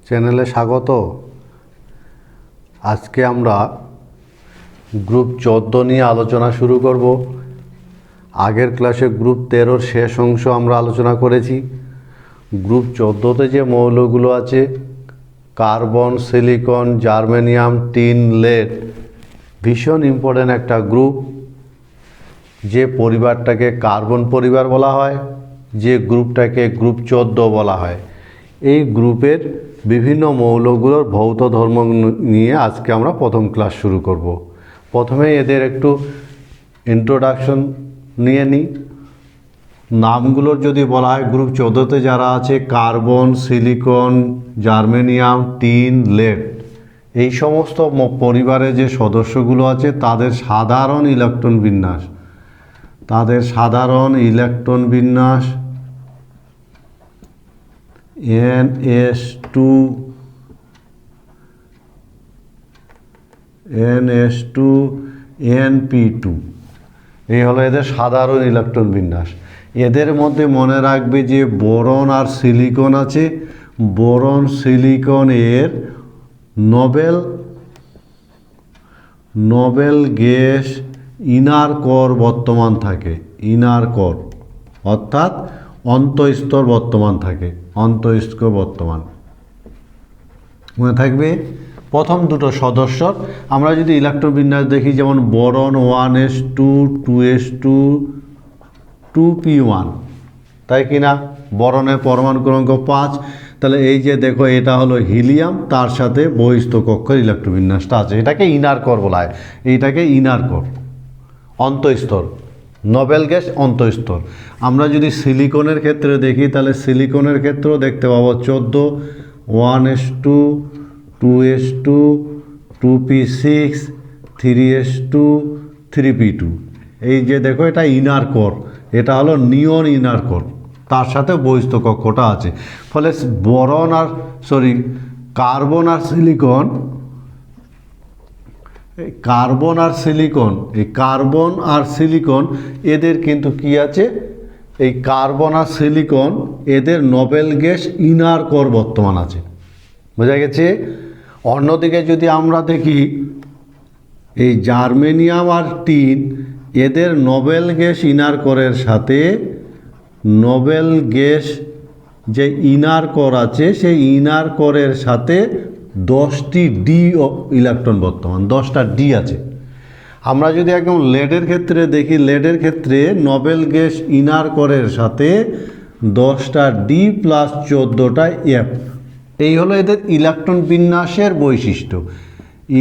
চ্যানেলে স্বাগত। আজকে আমরা গ্রুপ 14 নিয়ে আলোচনা শুরু করব। আগের ক্লাসে গ্রুপ 13 শেষ অংশ আমরা আলোচনা করেছি। গ্রুপ 14তে যে মৌলগুলো আছে carbon, silicon, germanium, tin, lead ভীষণ ইম্পর্ট্যান্ট একটা গ্রুপ। যে পরিবারটাকে কার্বন পরিবার বলা হয়, যে গ্রুপটাকে গ্রুপ 14 বলা হয়। এই গ্রুপের বিভিন্ন মৌলগুলোর ভৌত ধর্ম নিয়ে আজকে আমরা প্রথম ক্লাস শুরু করব। প্রথমে এদের একটু ইন্ট্রোডাকশন নিয়ে নিই। নামগুলোর যদি বলা হয়, গ্রুপ 14তে যারা আছে carbon, silicon, germanium, tin, lead, এই সমস্ত পরিবারের যে সদস্যগুলো আছে তাদের সাধারণ ইলেকট্রন বিন্যাস NS2 NP2, এই হলো এদের সাধারণ ইলেকট্রন বিন্যাস। এদের মধ্যে মনে রাখবে যে বোরন আর সিলিকন আছে। বোরন সিলিকনের নোবেল গ্যাস ইনার কোর বর্তমান থাকে। ইনার কোর অর্থাৎ অন্তঃস্তর বর্তমান থাকে। অন্তঃস্তর বর্তমান মনে থাকবে। প্রথম দুটো সদস্যর আমরা যদি ইলেকট্রন বিন্যাস দেখি, যেমন বোরন 1s2 2s2 2p1, তাই কি না? বোরনের পরমাণু ক্রমাঙ্ক 5। তাহলে এই যে দেখো, এটা হলো হিলিয়াম, তার সাথে বহিস্থ কক্ষের ইলেকট্রন বিন্যাসটা আছে। এটাকে ইনার কোর বলা হয়। এইটাকে ইনার কোর, অন্তঃস্তর, নোবেল গ্যাস অন্তঃস্তর। আমরা যদি সিলিকনের ক্ষেত্রে দেখি, তাহলে সিলিকনের ক্ষেত্রেও দেখতে পাবো 14 1s2 2s2 2p6 3s2 3p2। এই যে দেখো, এটা ইনার কোর, এটা হলো নিয়ন ইনার কোর, তার সাথে বহিস্থ কক্ষটা আছে। ফলে কার্বন আর সিলিকন এদের কিন্তু কি আছে, এই কার্বন আর সিলিকন এদের নোবেল গ্যাস ইনার কোর বর্তমান আছে। বোঝা গেছে? অন্যদিকে যদি আমরা দেখি, এই জার্মেনিয়াম আর টিন এদের নোবেল গ্যাস ইনার কোরের সাথে নোবেল গ্যাস যে ইনার কোর আছে, সেই ইনার কোরের সাথে 10টি ডি ইলেকট্রন বর্তমান, 10টা ডি আছে। আমরা যদি একদম লেডের ক্ষেত্রে দেখি, লেডের ক্ষেত্রে নোবেল গ্যাস ইনার কোরের সাথে 10টা ডি প্লাস 14টা এফ। এই হলো এদের ইলেকট্রন বিন্যাসের বৈশিষ্ট্য।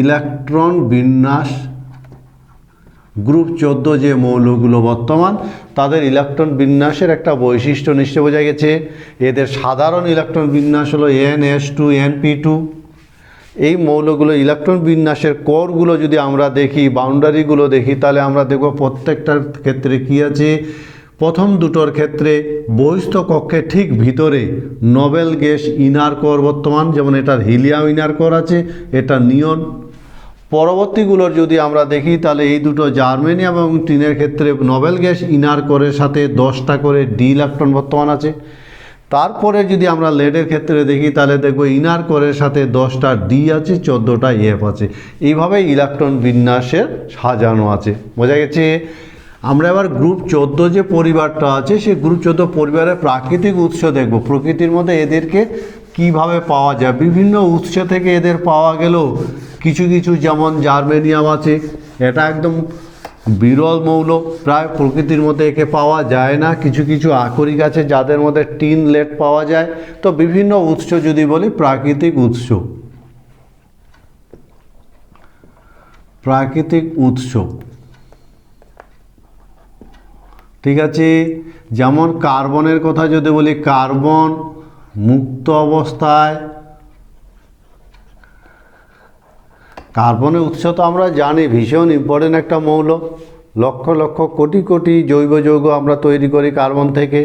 ইলেকট্রন বিন্যাস গ্রুপ 14 যে মৌলগুলো বর্তমান, তাদের ইলেকট্রন বিন্যাসের একটা বৈশিষ্ট্য নিশ্চয় বোঝা গেছে। এদের সাধারণ ইলেকট্রন বিন্যাস হলো NS2 NP2। এই মৌলগুলো ইলেকট্রন বিন্যাসের কোরগুলো যদি আমরা দেখি, বাউন্ডারিগুলো দেখি, তাহলে আমরা দেখব প্রত্যেকটার ক্ষেত্রে কি আছে। প্রথম দুটোর ক্ষেত্রে বহিস্থ কক্ষের ঠিক ভিতরে নোবেল গ্যাস ইনার কোর বর্তমান, যেমন এটার হিলিয়াম ইনার কোর আছে, এটা নিয়ন। পরবর্তীগুলোর যদি আমরা দেখি, তাহলে এই দুটো জার্মেনিয়াম এবং টিনের ক্ষেত্রে নোবেল গ্যাস ইনার কোরের সাথে 10টা করে ডি ইলেকট্রন বর্তমান আছে। তারপরে যদি আমরা লেডের ক্ষেত্রে দেখি, তাহলে দেখব ইনার কোরের সাথে 10টা ডি আছে, 14টা এফ আছে। এইভাবে ইলেকট্রন বিন্যাসের সাজানো আছে। বোঝা গেছে? আমরা এবার গ্রুপ 14 যে পরিবারটা আছে, সেই গ্রুপ 14 পরিবারের প্রাকৃতিক উৎস দেখব। প্রকৃতির মধ্যে এদেরকে কিভাবে পাওয়া যায়। বিভিন্ন উৎস থেকে এদের পাওয়া গেলেও কিছু কিছু, যেমন জার্মেনিয়াম আছে, এটা একদম বিরল মৌল, প্রায় প্রকৃতির মধ্যে একে পাওয়া যায় না। কিছু কিছু আকরিক আছে যাদের মধ্যে টিন, লেড পাওয়া যায়। তো বিভিন্ন উৎস যদি বলি, প্রাকৃতিক উৎস, ঠিক আছে। যেমন কার্বনের কথা যদি বলি, কার্বন মুক্ত অবস্থায়, কার্বনের উৎস তো আমরা জানি ভীষণ ইম্পর্টেন্ট একটা মৌল। লক্ষ লক্ষ কোটি কোটি জৈব যৌগ আমরা তৈরি করি কার্বন থেকে।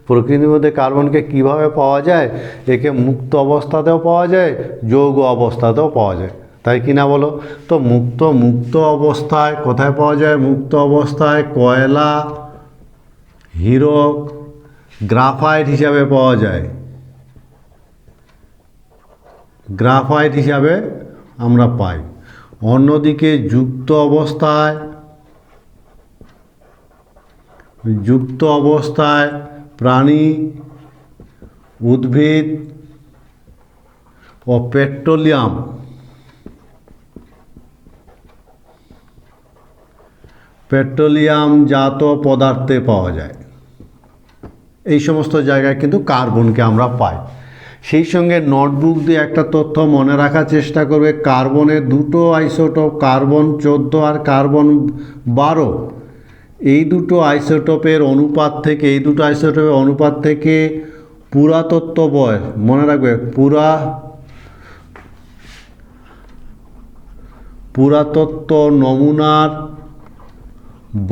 প্রকৃতির মধ্যে কার্বনকে কিভাবে পাওয়া যায়? একে মুক্ত অবস্থাতেও পাওয়া যায়, যৌগ অবস্থাতেও পাওয়া যায়, তাই কি না বলো? তো মুক্ত অবস্থায় কোথায় পাওয়া যায়? মুক্ত অবস্থায় কয়লা, হীরক, গ্রাফাইট হিসাবে পাওয়া যায়। গ্রাফাইট হিসাবে আমরা পাই। অন্যদিকে যুক্ত অবস্থায় প্রাণী, উদ্ভিদ ও পেট্রোলিয়ামজাত পদার্থে পাওয়া যায়। এই সমস্ত জায়গায় কিন্তু কার্বনকে আমরা পাই। সেই সঙ্গে নোটবুক দিয়ে একটা তথ্য মনে রাখার চেষ্টা করবে, কার্বনের দুটো আইসোটোপ, কার্বন 14 আর কার্বন 12, এই দুটো আইসোটোপের অনুপাত থেকে পুরাতত্ত্ব বয়স, মনে রাখবে পুরাতত্ত্ব নমুনার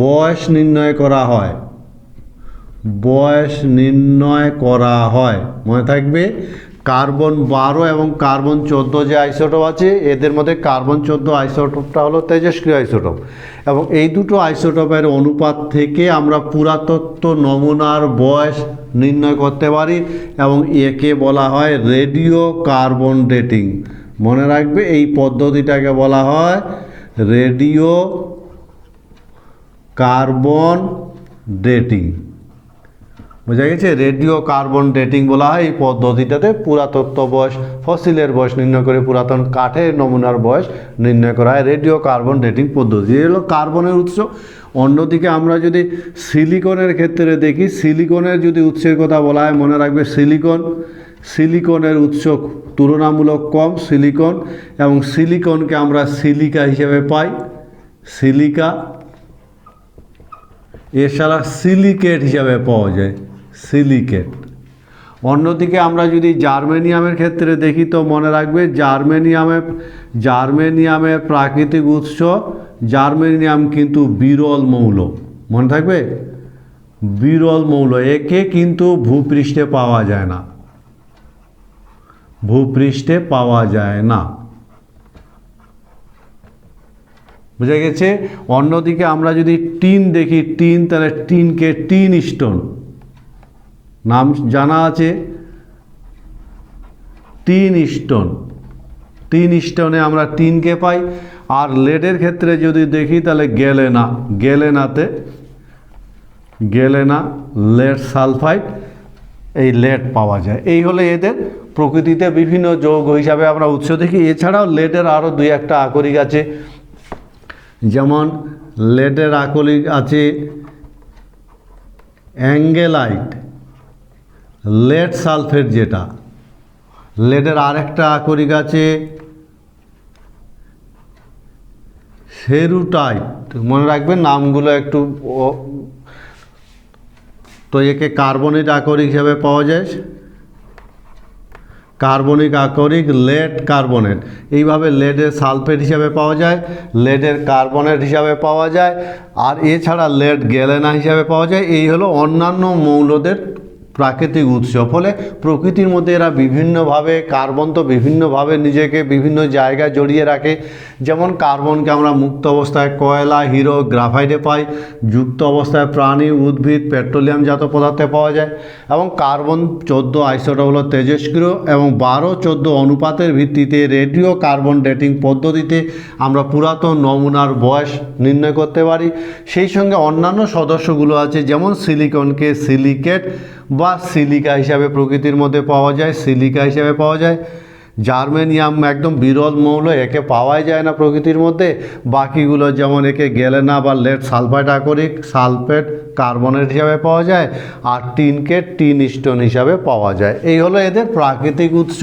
বয়স নির্ণয় করা হয়। মনে থাকবে কার্বন 12 এবং কার্বন 14 যে আইসোটোপ আছে, এদের মধ্যে কার্বন 14 আইসোটোপটা হলো তেজস্ক্রিয় আইসোটোপ, এবং এই দুটো আইসোটোপের অনুপাত থেকে আমরা পুরাতত্ত্ব নমুনার বয়স নির্ণয় করতে পারি, এবং একে বলা হয় রেডিও কার্বন ডেটিং। মনে রাখবে এই পদ্ধতিটাকে বলা হয় রেডিও কার্বন ডেটিং। বোঝা গেছে? রেডিও কার্বন ডেটিং বলা হয় এই পদ্ধতিটাতে পুরাতত্ত্ব বয়স, ফসিলের বয়স নির্ণয় করে পুরাতন কাঠের নমুনার বয়স নির্ণয় করা হয় রেডিও কার্বন ডেটিং পদ্ধতি। এই হলো কার্বনের উৎস। অন্যদিকে আমরা যদি সিলিকনের ক্ষেত্রে দেখি, সিলিকনের যদি উৎসের কথা বলা হয়, মনে রাখবে সিলিকনের উৎস তুলনামূলক কম, সিলিকন, এবং সিলিকনকে আমরা সিলিকা হিসেবে পাই, সিলিকা। এছাড়া সিলিকেট হিসাবে পাওয়া যায়, সিলিকেট। অন্যদিকে আমরা যদি জার্মেনিয়ামের ক্ষেত্রে দেখি, তো মনে রাখবে জার্মেনিয়ামের প্রাকৃতিক উৎস, জার্মেনিয়াম কিন্তু বিরল মৌল। মনে থাকবে বিরল মৌল, একে কিন্তু ভূপৃষ্ঠে পাওয়া যায় না। বুঝা গেছে? অন্যদিকে আমরা যদি টিন দেখি, তাহলে টিনকে টিন স্টোন নাম জানা আছে, টিন স্টোনে আমরা টিনকে পাই। আর লেডের ক্ষেত্রে যদি দেখি, তাহলে গ্যালেনা লেড সালফাইড, এই লেড পাওয়া যায়। এই হলো এদের প্রকৃতিতে বিভিন্ন যৌগ হিসাবে আমরা উৎস দেখি। এছাড়াও লেডের আরও 2-1টা আকরিক আছে, যেমন লেডের আকরিক আছে অ্যাঙ্গেলাইট, লেড সালফেট যেটা। লেডের আরেকটা আকরিক আছে সেরুটাইট। মনে রাখবেন নামগুলো একটু। তো একে কার্বনিক আকরিক হিসাবে পাওয়া যায়, কার্বনিক আকরিক লেড কার্বনেট। এইভাবে লেডের সালফেট হিসাবে পাওয়া যায়, লেডের কার্বনেট হিসাবে পাওয়া যায়, আর এছাড়া লেড গ্যালেনা হিসাবে পাওয়া যায়। এই হলো অন্যান্য মৌলদের প্রাকৃতিক উৎস। ফলে প্রকৃতির মধ্যে এরা বিভিন্নভাবে, কার্বন তো বিভিন্নভাবে নিজেকে বিভিন্ন জায়গায় জড়িয়ে রাখে। যেমন কার্বনকে আমরা মুক্ত অবস্থায় কয়লা, হিরো, গ্রাফাইটে পাই, যুক্ত অবস্থায় প্রাণী, উদ্ভিদ, পেট্রোলিয়ামজাত পদার্থে পাওয়া যায়, এবং কার্বন 14 আইসোটোপ হলো তেজস্ক্রিয়, এবং 12-14 অনুপাতের ভিত্তিতে রেডিও কার্বন ডেটিং পদ্ধতিতে আমরা পুরাতন নমুনার বয়স নির্ণয় করতে পারি। সেই সঙ্গে অন্যান্য সদস্যগুলো আছে, যেমন সিলিকনকে সিলিকেট বা সিলিকা হিসাবে প্রকৃতির মধ্যে পাওয়া যায়, জার্মেনিয়াম একদম বিরল মৌল, একে পাওয়াই যায় না প্রকৃতির মধ্যে। বাকিগুলো যেমন একে গ্যালেনা বা লেড সালফাইড আকরিক, সালফেট কার্বনেট হিসাবে পাওয়া যায়, আর টিনকে টিন স্টোন হিসাবে পাওয়া যায়। এই হলো এদের প্রাকৃতিক উৎস।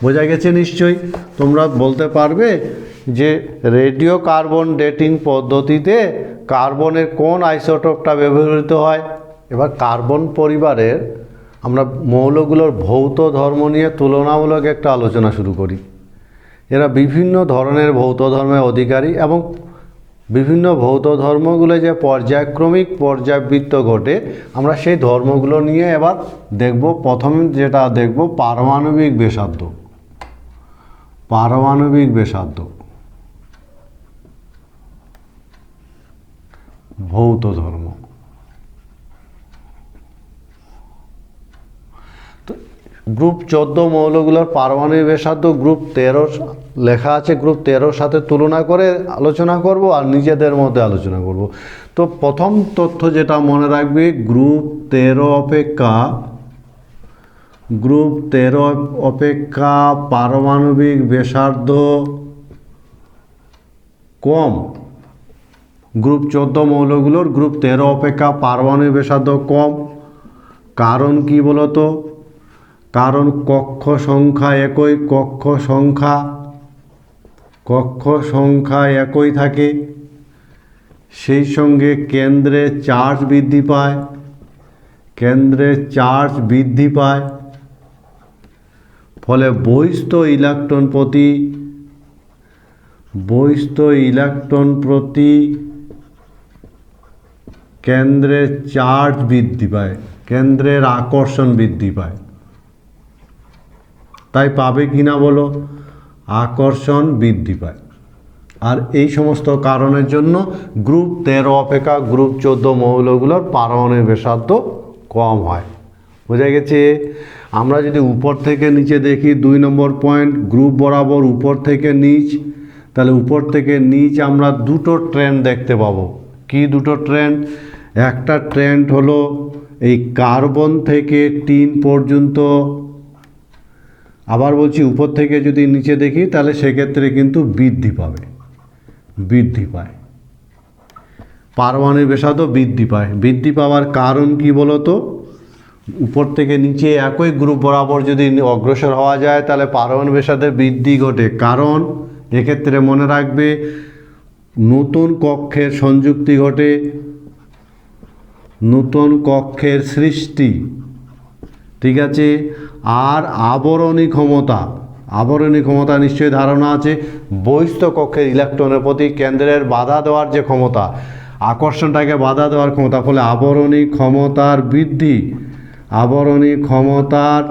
বোঝা গেছে নিশ্চয়ই? তোমরা বলতে পারবে যে রেডিও কার্বন ডেটিং পদ্ধতিতে কার্বনের কোন আইসোটোপটা ব্যবহৃত হয়। এবার কার্বন পরিবারের আমরা মৌলগুলোর ভৌত ধর্ম নিয়ে তুলনামূলক একটা আলোচনা শুরু করি। এরা বিভিন্ন ধরনের ভৌত ধর্মের অধিকারী, এবং বিভিন্ন ভৌত ধর্মগুলো যে পর্যায়ক্রমিক পর্যাবৃত্ত ঘটে, আমরা সেই ধর্মগুলো নিয়ে এবার দেখব। প্রথম যেটা দেখব পারমাণবিক ব্যাসার্ধ, ভৌত ধর্ম। গ্রুপ 14 মৌলগুলোর পারমাণবিক ব্যাসার্ধ গ্রুপ 13 লেখা আছে, গ্রুপ 13 সাথে তুলনা করে আলোচনা করব আর নিজেদের মধ্যে আলোচনা করব। তো প্রথম তথ্য যেটা মনে রাখবে, গ্রুপ 13 অপেক্ষা পারমাণবিক ব্যাসার্ধ কম। গ্রুপ 14 মৌলগুলোর গ্রুপ 13 অপেক্ষা পারমাণবিক ব্যাসার্ধ কম। কারণ কি বলতো? কারণ কক্ষ সংখ্যা একই, কক্ষ সংখ্যা একই থাকে, সেই সঙ্গে কেন্দ্রে চার্জ বৃদ্ধি পায়, ফলে বহিস্থ ইলেকট্রন প্রতি কেন্দ্রের চার্জ বৃদ্ধি পায়, কেন্দ্রের আকর্ষণ বৃদ্ধি পায়। তাই পাবে কিনা বলো? আকর্ষণ বৃদ্ধি পায়। আর এই সমস্ত কারণের জন্য গ্রুপ 13 অপেক্ষা গ্রুপ 14 মৌলগুলোর পারমাণবিক ব্যাসার্ধ কম হয়। বোঝা গেছে? আমরা যদি উপর থেকে নিচে দেখি, 2 নম্বর পয়েন্ট, গ্রুপ বরাবর উপর থেকে নিচ, তাহলে উপর থেকে নিচ আমরা দুটো ট্রেন্ড দেখতে পাবো। কি দুটো ট্রেন্ড? একটা ট্রেন্ড হলো এই কার্বন থেকে টিন পর্যন্ত, আবার বলছি উপর থেকে যদি নিচে দেখি তাহলে সেক্ষেত্রে কিন্তু বৃদ্ধি পায়, পারমাণবিক ব্যাসার্ধ বৃদ্ধি পায়। বৃদ্ধি পাওয়ার কারণ কি বলতো? উপর থেকে নিচে একই গ্রুপ বরাবর যদি অগ্রসর হওয়া যায় তাহলে পারমাণবিক ব্যাসার্ধের বৃদ্ধি ঘটে। কারণ এক্ষেত্রে মনে রাখবে, নতুন কক্ষের সংযুক্তি ঘটে, নতুন কক্ষের সৃষ্টি, ঠিক আছে। আর আবরণী ক্ষমতা নিশ্চয়ই ধারণা আছে, বহিস্থ কক্ষের ইলেকট্রনের প্রতি কেন্দ্রের বাধা দেওয়ার যে ক্ষমতা, আকর্ষণটাকে বাধা দেওয়ার ক্ষমতা, ফলে আবরণী ক্ষমতার বৃদ্ধি, আবরণী ক্ষমতার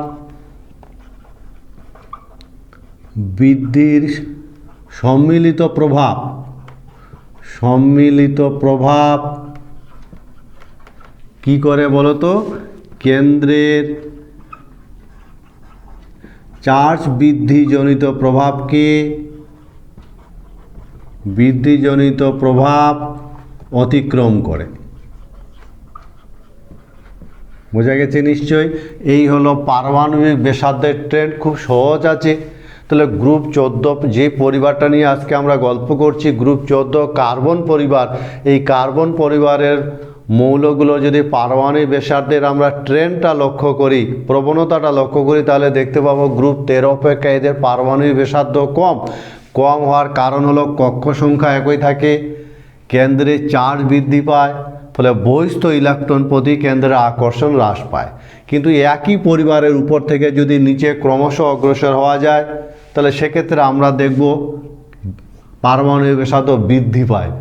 বৃদ্ধির সম্মিলিত প্রভাব কি করে বলতো? কেন্দ্রের চার্জ বৃদ্ধিজনিত প্রভাব অতিক্রম করে। বোঝা গেছে নিশ্চয়? এই হলো পারমাণবিক ব্যাসার্ধের ট্রেন্ড, খুব সহজ আছে। তাহলে গ্রুপ 14 যে পরিবারটা নিয়ে আজকে আমরা গল্প করছি, গ্রুপ 14 কার্বন পরিবার, এই কার্বন পরিবারের মৌলগুলো যদি পারমাণবিক ব্যাসার্ধের আমরা ট্রেন্ডটা লক্ষ্য করি, প্রবণতাটা লক্ষ্য করি, তাহলে দেখতে পাবো গ্রুপ 13 অপেক্ষা এদের পারমাণবিক ব্যাসার্ধ কম হওয়ার কারণ হলো কক্ষ সংখ্যা একই থাকে, কেন্দ্রে চার্জ বৃদ্ধি পায়, ফলে বহিস্থ ইলেকট্রন প্রতি কেন্দ্রের আকর্ষণ হ্রাস পায়। কিন্তু একই পরিবারের উপর থেকে যদি নিচে ক্রমশ অগ্রসর হওয়া যায় তাহলে সেক্ষেত্রে আমরা দেখব পারমাণবিক ব্যাসার্ধ বৃদ্ধি পায়।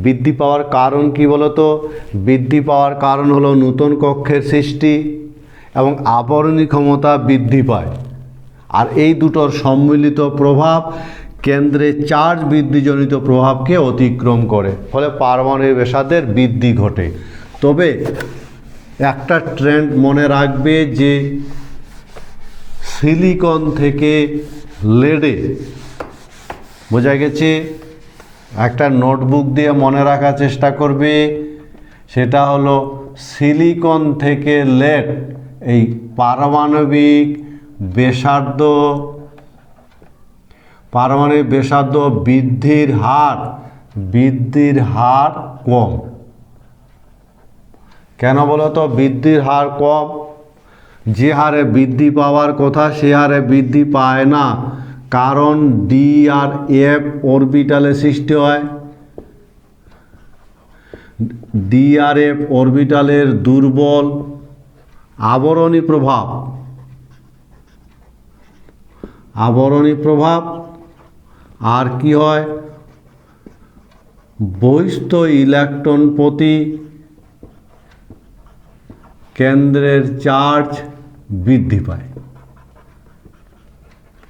বৃদ্ধি পাওয়ার কারণ কি বলতো? বৃদ্ধি পাওয়ার কারণ হলো নতুন কক্ষের সৃষ্টি এবং আবরণী ক্ষমতা বৃদ্ধি পায়। আর এই দুটোর সম্মিলিত প্রভাব কেন্দ্রে চার্জ বৃদ্ধিজনিত প্রভাবকে অতিক্রম করে, ফলে পারমাণবিক ব্যাসার্ধের বৃদ্ধি ঘটে। তবে একটা ট্রেন্ড মনে রাখবে যে সিলিকন থেকে লেডে, বোঝা গেছে? একটা নোটবুক দিয়ে মনে রাখার চেষ্টা করবে, সেটা হলো সিলিকন থেকে লেড এই পারমাণবিক ব্যাসার্ধ বৃদ্ধির হার কম। কেন বলো তো বৃদ্ধির হার কম? যে হারে বৃদ্ধি পাওয়ার কথা সে হারে বৃদ্ধি পায় না, কারণ ডি আর এফ অরবিটালে সৃষ্টি হয়। ডি আর এফ অরবিটালের দুর্বল আবরণী প্রভাব আর কি হয়? বহিস্থ ইলেকট্রন প্রতি কেন্দ্রের চার্জ বৃদ্ধি পায়।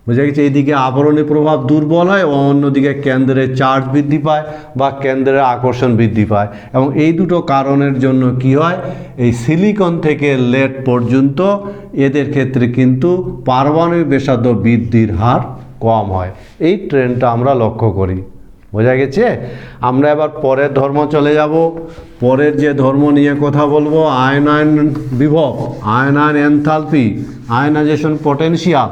বোঝা গেছে? এইদিকে আবরণী প্রভাব দুর্বল হয় ও অন্যদিকে কেন্দ্রের চার্জ বৃদ্ধি পায় বা কেন্দ্রের আকর্ষণ বৃদ্ধি পায়। এবং এই দুটো কারণের জন্য কি হয়, এই সিলিকন থেকে লেড পর্যন্ত এদের ক্ষেত্রে কিন্তু পারমাণবিক ব্যাসার্ধ বৃদ্ধির হার কম হয়। এই ট্রেন্ডটা আমরা লক্ষ্য করি। বোঝা গেছে? আমরা এবার পরের ধর্ম চলে যাব। পরের যে ধর্ম নিয়ে কথা বলবো, আয়নায়ন বিভব, আয়নায়ন এনথালপি, আয়নাইজেশন পটেনশিয়াল।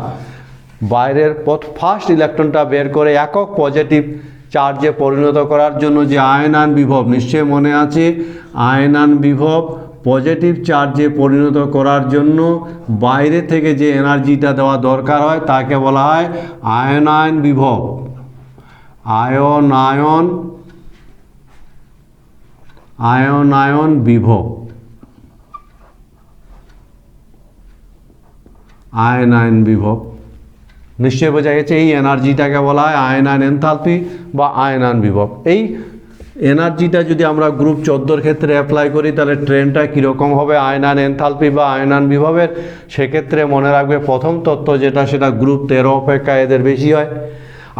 বাইরের ফার্স্ট ইলেকট্রনটা বের করে একক পজিটিভ চার্জে পরিণত করার জন্য যে আয়নায়ন বিভব, নিশ্চয়ই মনে আছে, আয়নায়ন বিভব পজিটিভ চার্জে পরিণত করার জন্য বাইরে থেকে যে এনার্জিটা দেওয়া দরকার হয় তাকে বলা হয় আয়নায়ন বিভব। আয়নায়ন বিভব, আয়নায়ন বিভব। নিশ্চয়ই বোঝা গেছে? এই এনার্জিটাকে বলা হয় আয়নায়ন এনথালপি বা আয়নায়ন বিভব। এই এনার্জিটা যদি আমরা গ্রুপ 14 ক্ষেত্রে অ্যাপ্লাই করি তাহলে ট্রেন্ডটা কীরকম হবে আয়নায়ন এনথালপি বা আয়নায়ন বিভবের? সেক্ষেত্রে মনে রাখবে প্রথম তত্ত্ব যেটা, সেটা গ্রুপ 13 অপেক্ষা এদের বেশি হয়।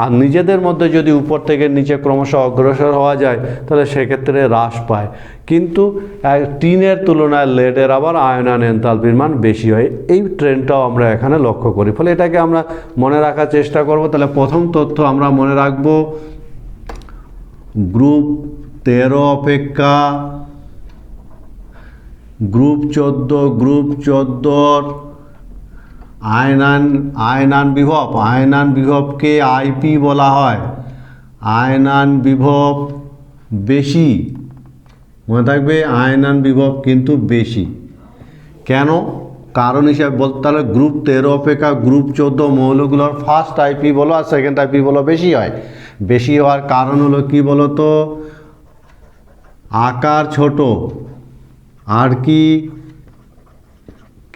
আর নিজেদের মধ্যে যদি উপর থেকে নিচে ক্রমশ অগ্রসর হওয়া যায় তাহলে সেক্ষেত্রে হ্রাস পায়। কিন্তু টিনের তুলনায় লেডের আবার আয়নায়ন এনথালপির মান বেশি হয়। এই ট্রেন্ডটাও আমরা এখানে লক্ষ্য করি। ফলে এটাকে আমরা মনে রাখার চেষ্টা করব। তাহলে প্রথম তথ্য আমরা মনে রাখব, গ্রুপ 13 অপেক্ষা গ্রুপ 14 আয়নায়ন বিভব, আয়নায়ন বিভবকে আইপি বলা হয়। আয়নায়ন বিভব বেশি, মনে থাকবে, আয়নায়ন বিভব কিন্তু বেশি। কেন? কারণ হিসাবে বলতে হলে গ্রুপ 13 অপেক্ষা গ্রুপ 14 মৌলগুলোর ফার্স্ট আইপি বলো আর সেকেন্ড আইপি বলো বেশি হয়। বেশি হওয়ার কারণ হলো কি বলো তো, আকার ছোট, আর কি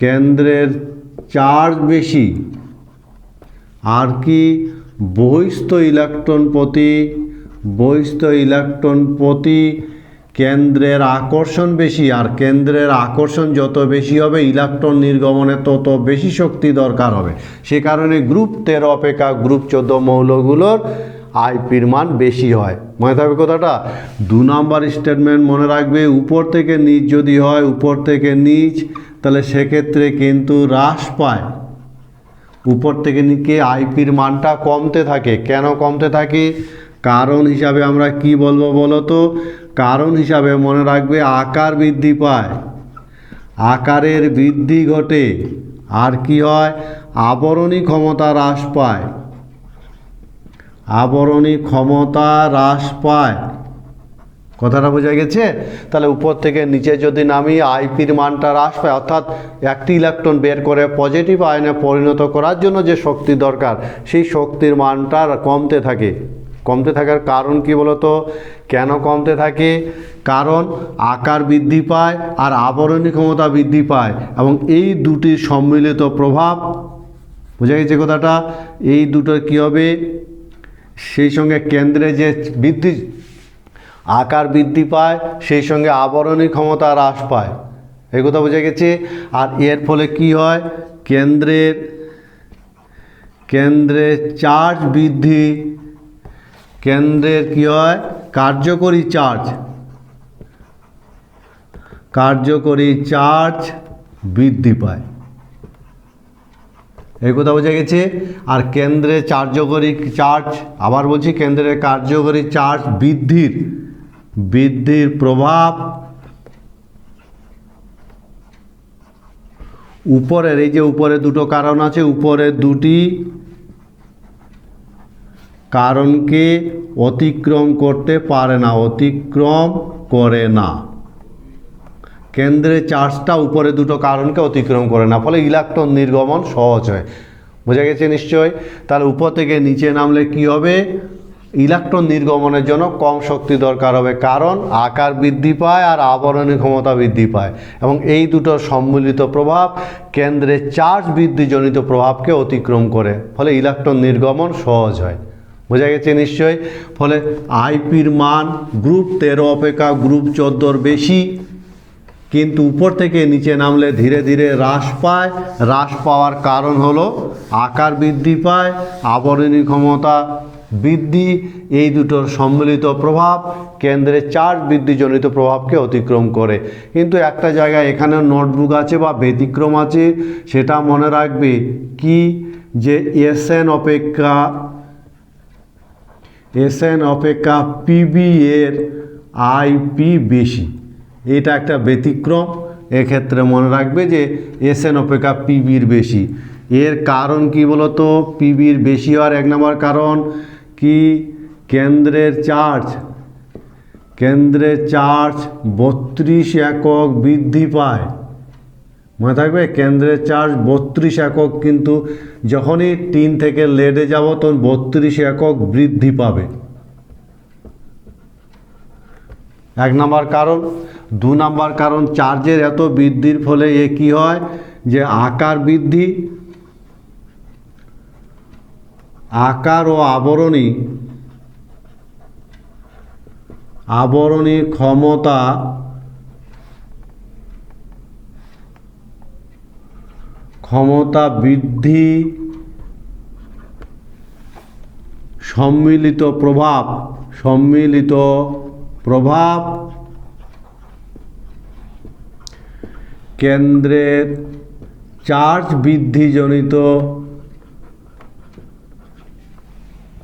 কেন্দ্রের চার্জ বেশি, আর কি বহিস্থ ইলেকট্রন প্রতি কেন্দ্রের আকর্ষণ বেশি। আর কেন্দ্রের আকর্ষণ যত বেশি হবে ইলেকট্রন নির্গমনে তত বেশি শক্তি দরকার হবে। সে কারণে গ্রুপ 13 অপেক্ষা গ্রুপ 14 মৌলগুলোর আইপির মান বেশি হয়। মনে থাকবে কথাটা? 2 নম্বর স্টেটমেন্ট মনে রাখবে, উপর থেকে নিচ যদি হয়, উপর থেকে নিচ, তাহলে সেক্ষেত্রে কিন্তু হ্রাস পায়। উপর থেকে নিচে আইপির মানটা কমতে থাকে। কেন কমতে থাকে? কারণ হিসাবে আমরা কি বলবো বলো তো? কারণ হিসাবে মনে রাখবে আকার বৃদ্ধি পায়, আকারের বৃদ্ধি ঘটে, আর কি হয়, আবরণী ক্ষমতা হ্রাস পায়, আবরণী ক্ষমতা হ্রাস পায়। কথাটা বোঝা গেছে? তাহলে উপর থেকে নিচে যদি নামি আইপির মানটা হ্রাস পায়, অর্থাৎ একটি ইলেকট্রন বের করে পজিটিভ আয়নে পরিণত করার জন্য যে শক্তি দরকার সেই শক্তির মানটা কমতে থাকে। কমতে থাকার কারণ কি বলতো? কেন কমতে থাকে? কারণ আকার বৃদ্ধি পায় আর আবরণী ক্ষমতা বৃদ্ধি পায়, এবং এই দুটির সম্মিলিত প্রভাব, বোঝা গেছে কথাটা? এই দুটোর কি হবে, সেই সঙ্গে কেন্দ্রে যে আকার বৃদ্ধি পায় সেই সঙ্গে আবরণী ক্ষমতা হ্রাস পায়। এই কথা বোঝা গেছে? আর এর ফলে কি হয়, কেন্দ্রের চার্জ বৃদ্ধি, কেন্দ্রের কি হয়, কার্যকরী চার্জ বৃদ্ধি পায়। এই কথা বোঝা গেছে? আর কেন্দ্রের আবার বলছি, কেন্দ্রের কার্যকরী চার্জ বৃদ্ধির প্রভাব উপরের, এই যে উপরে দুটো কারণ আছে, উপরের দুটি কারণকে অতিক্রম করতে পারে না, অতিক্রম করে না। কেন্দ্রের চার্জটা উপরে দুটো কারণকে অতিক্রম করে না, ফলে ইলেকট্রন নির্গমন সহজ হয়। বোঝা গেছে নিশ্চয়? তাহলে উপর থেকে নিচে নামলে কি হবে, ইলেকট্রন নির্গমনের জন্য কম শক্তি দরকার হবে, কারণ আকার বৃদ্ধি পায় আর আবরণী ক্ষমতা বৃদ্ধি পায়, এবং এই দুটোর সম্মিলিত প্রভাব কেন্দ্রের চার্জ বৃদ্ধিজনিত প্রভাবকে অতিক্রম করে, ফলে ইলেকট্রন নির্গমন সহজ হয়। বোঝা গেছে নিশ্চয়? ফলে আইপির মান গ্রুপ 13 অপেক্ষা গ্রুপ 14 বেশি, কিন্তু উপর থেকে নিচে নামলে ধীরে ধীরে হ্রাস পায়। হ্রাস পাওয়ার কারণ হলো আকার বৃদ্ধি পায়, আবরণী ক্ষমতা বৃদ্ধি, এই দুটোর সম্মিলিত প্রভাব কেন্দ্রে চার্জ বৃদ্ধিজনিত প্রভাবকে অতিক্রম করে। কিন্তু একটা জায়গায় এখানে নোটবুক আছে বা ব্যতিক্রম আছে, সেটা মনে রাখবে কি, যে এসএন অপেক্ষা পিবি এর আইপি বেশি, এটা একটা ব্যতিক্রম। এক্ষেত্রে মনে রাখবে যে এসএন অপেক্ষা পিবির বেশি। এর কারণ কি বলতো? পিবির বেশি হওয়ার এক নম্বর কারণ কি, কেন্দ্রের চার্জ 32 একক বৃদ্ধি পায়। মনে থাকবে, কেন্দ্রের চার্জ 32 একক, কিন্তু যখনই টিন থেকে লেডে যাব তখন 32 একক বৃদ্ধি পাবে, এক নম্বর কারণ। দু নম্বর কারণ, চার্জের এত বৃদ্ধির ফলে এ কি হয়, যে আকার বৃদ্ধি, আকার ও আবরণী ক্ষমতা বৃদ্ধি, সম্মিলিত প্রভাব কেন্দ্রের চার্জ বৃদ্ধিজনিত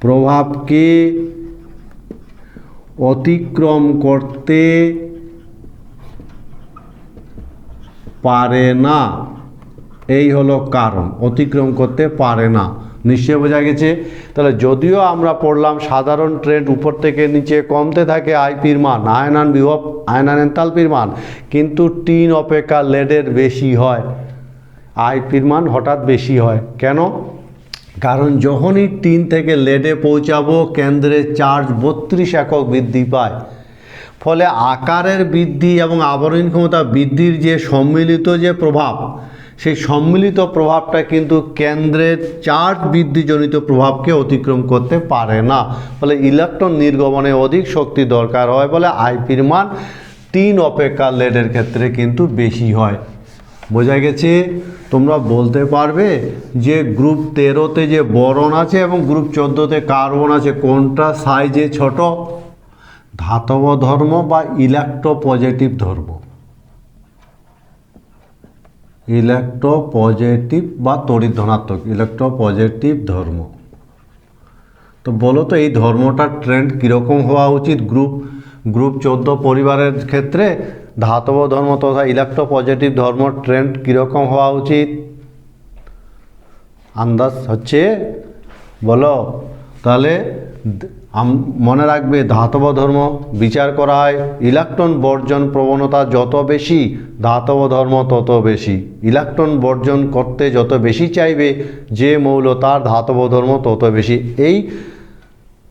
প্রভাবকে অতিক্রম করতে পারে না। এই হলো কারণ, অতিক্রম করতে পারে না। নিশ্চয় বোঝা গেছে? তাহলে যদিও আমরা পড়লাম সাধারণ ট্রেন্ড উপর থেকে নিচে কমতে থাকে আইপির মান, আয়নন বিভব, আয়নন এনথালপির মান, কিন্তু টিন অপেক্ষা লেডের বেশি হয়, আইপির মান হঠাৎ বেশি হয়। কেন? কারণ যখনই টিন থেকে লেডে পৌঁছাবো কেন্দ্রের চার্জ 32 একক বৃদ্ধি পায়, ফলে আকারের বৃদ্ধি এবং আবরণী ক্ষমতা বৃদ্ধির যে সম্মিলিত যে প্রভাব, সেই সম্মিলিত প্রভাবটা কিন্তু কেন্দ্রের চার্জ বৃদ্ধিজনিত প্রভাবকে অতিক্রম করতে পারে না। ফলে ইলেকট্রন নির্গমনে অধিক শক্তি দরকার হয় বলে আইপির মান টিন অপেক্ষা লেডের ক্ষেত্রে কিন্তু বেশি হয়। বোঝা গেছে? তোমরা বলতে পারবে যে গ্রুপ 13তে যে বোরন আছে এবং গ্রুপ 14তে কার্বন আছে, কোনটা সাইজে ছোট? ধাতব ধর্ম বা ইলেকট্রোপজিটিভ ধর্ম, ইলেকট্রোপজিটিভ বা তড়িৎ ধনাত্মক, ইলেকট্রোপজিটিভ ধর্ম। তো বলো তো এই ধর্মটার ট্রেন্ড কীরকম হওয়া উচিত গ্রুপ 14 পরিবারের ক্ষেত্রে? ধাতব ধর্ম তথা ইলেকট্রোপজিটিভ ধর্ম ট্রেন্ড কীরকম হওয়া উচিত? আন্দাজ হচ্ছে? বলো তাহলে। মনে রাখবে ধাতব ধর্ম বিচার করা হয়, ইলেকট্রন বর্জন প্রবণতা যত বেশি ধাতব ধর্ম তত বেশি, ইলেকট্রন বর্জন করতে যত বেশি চাইবে যে মৌল তার ধাতব ধর্ম তত বেশি। এই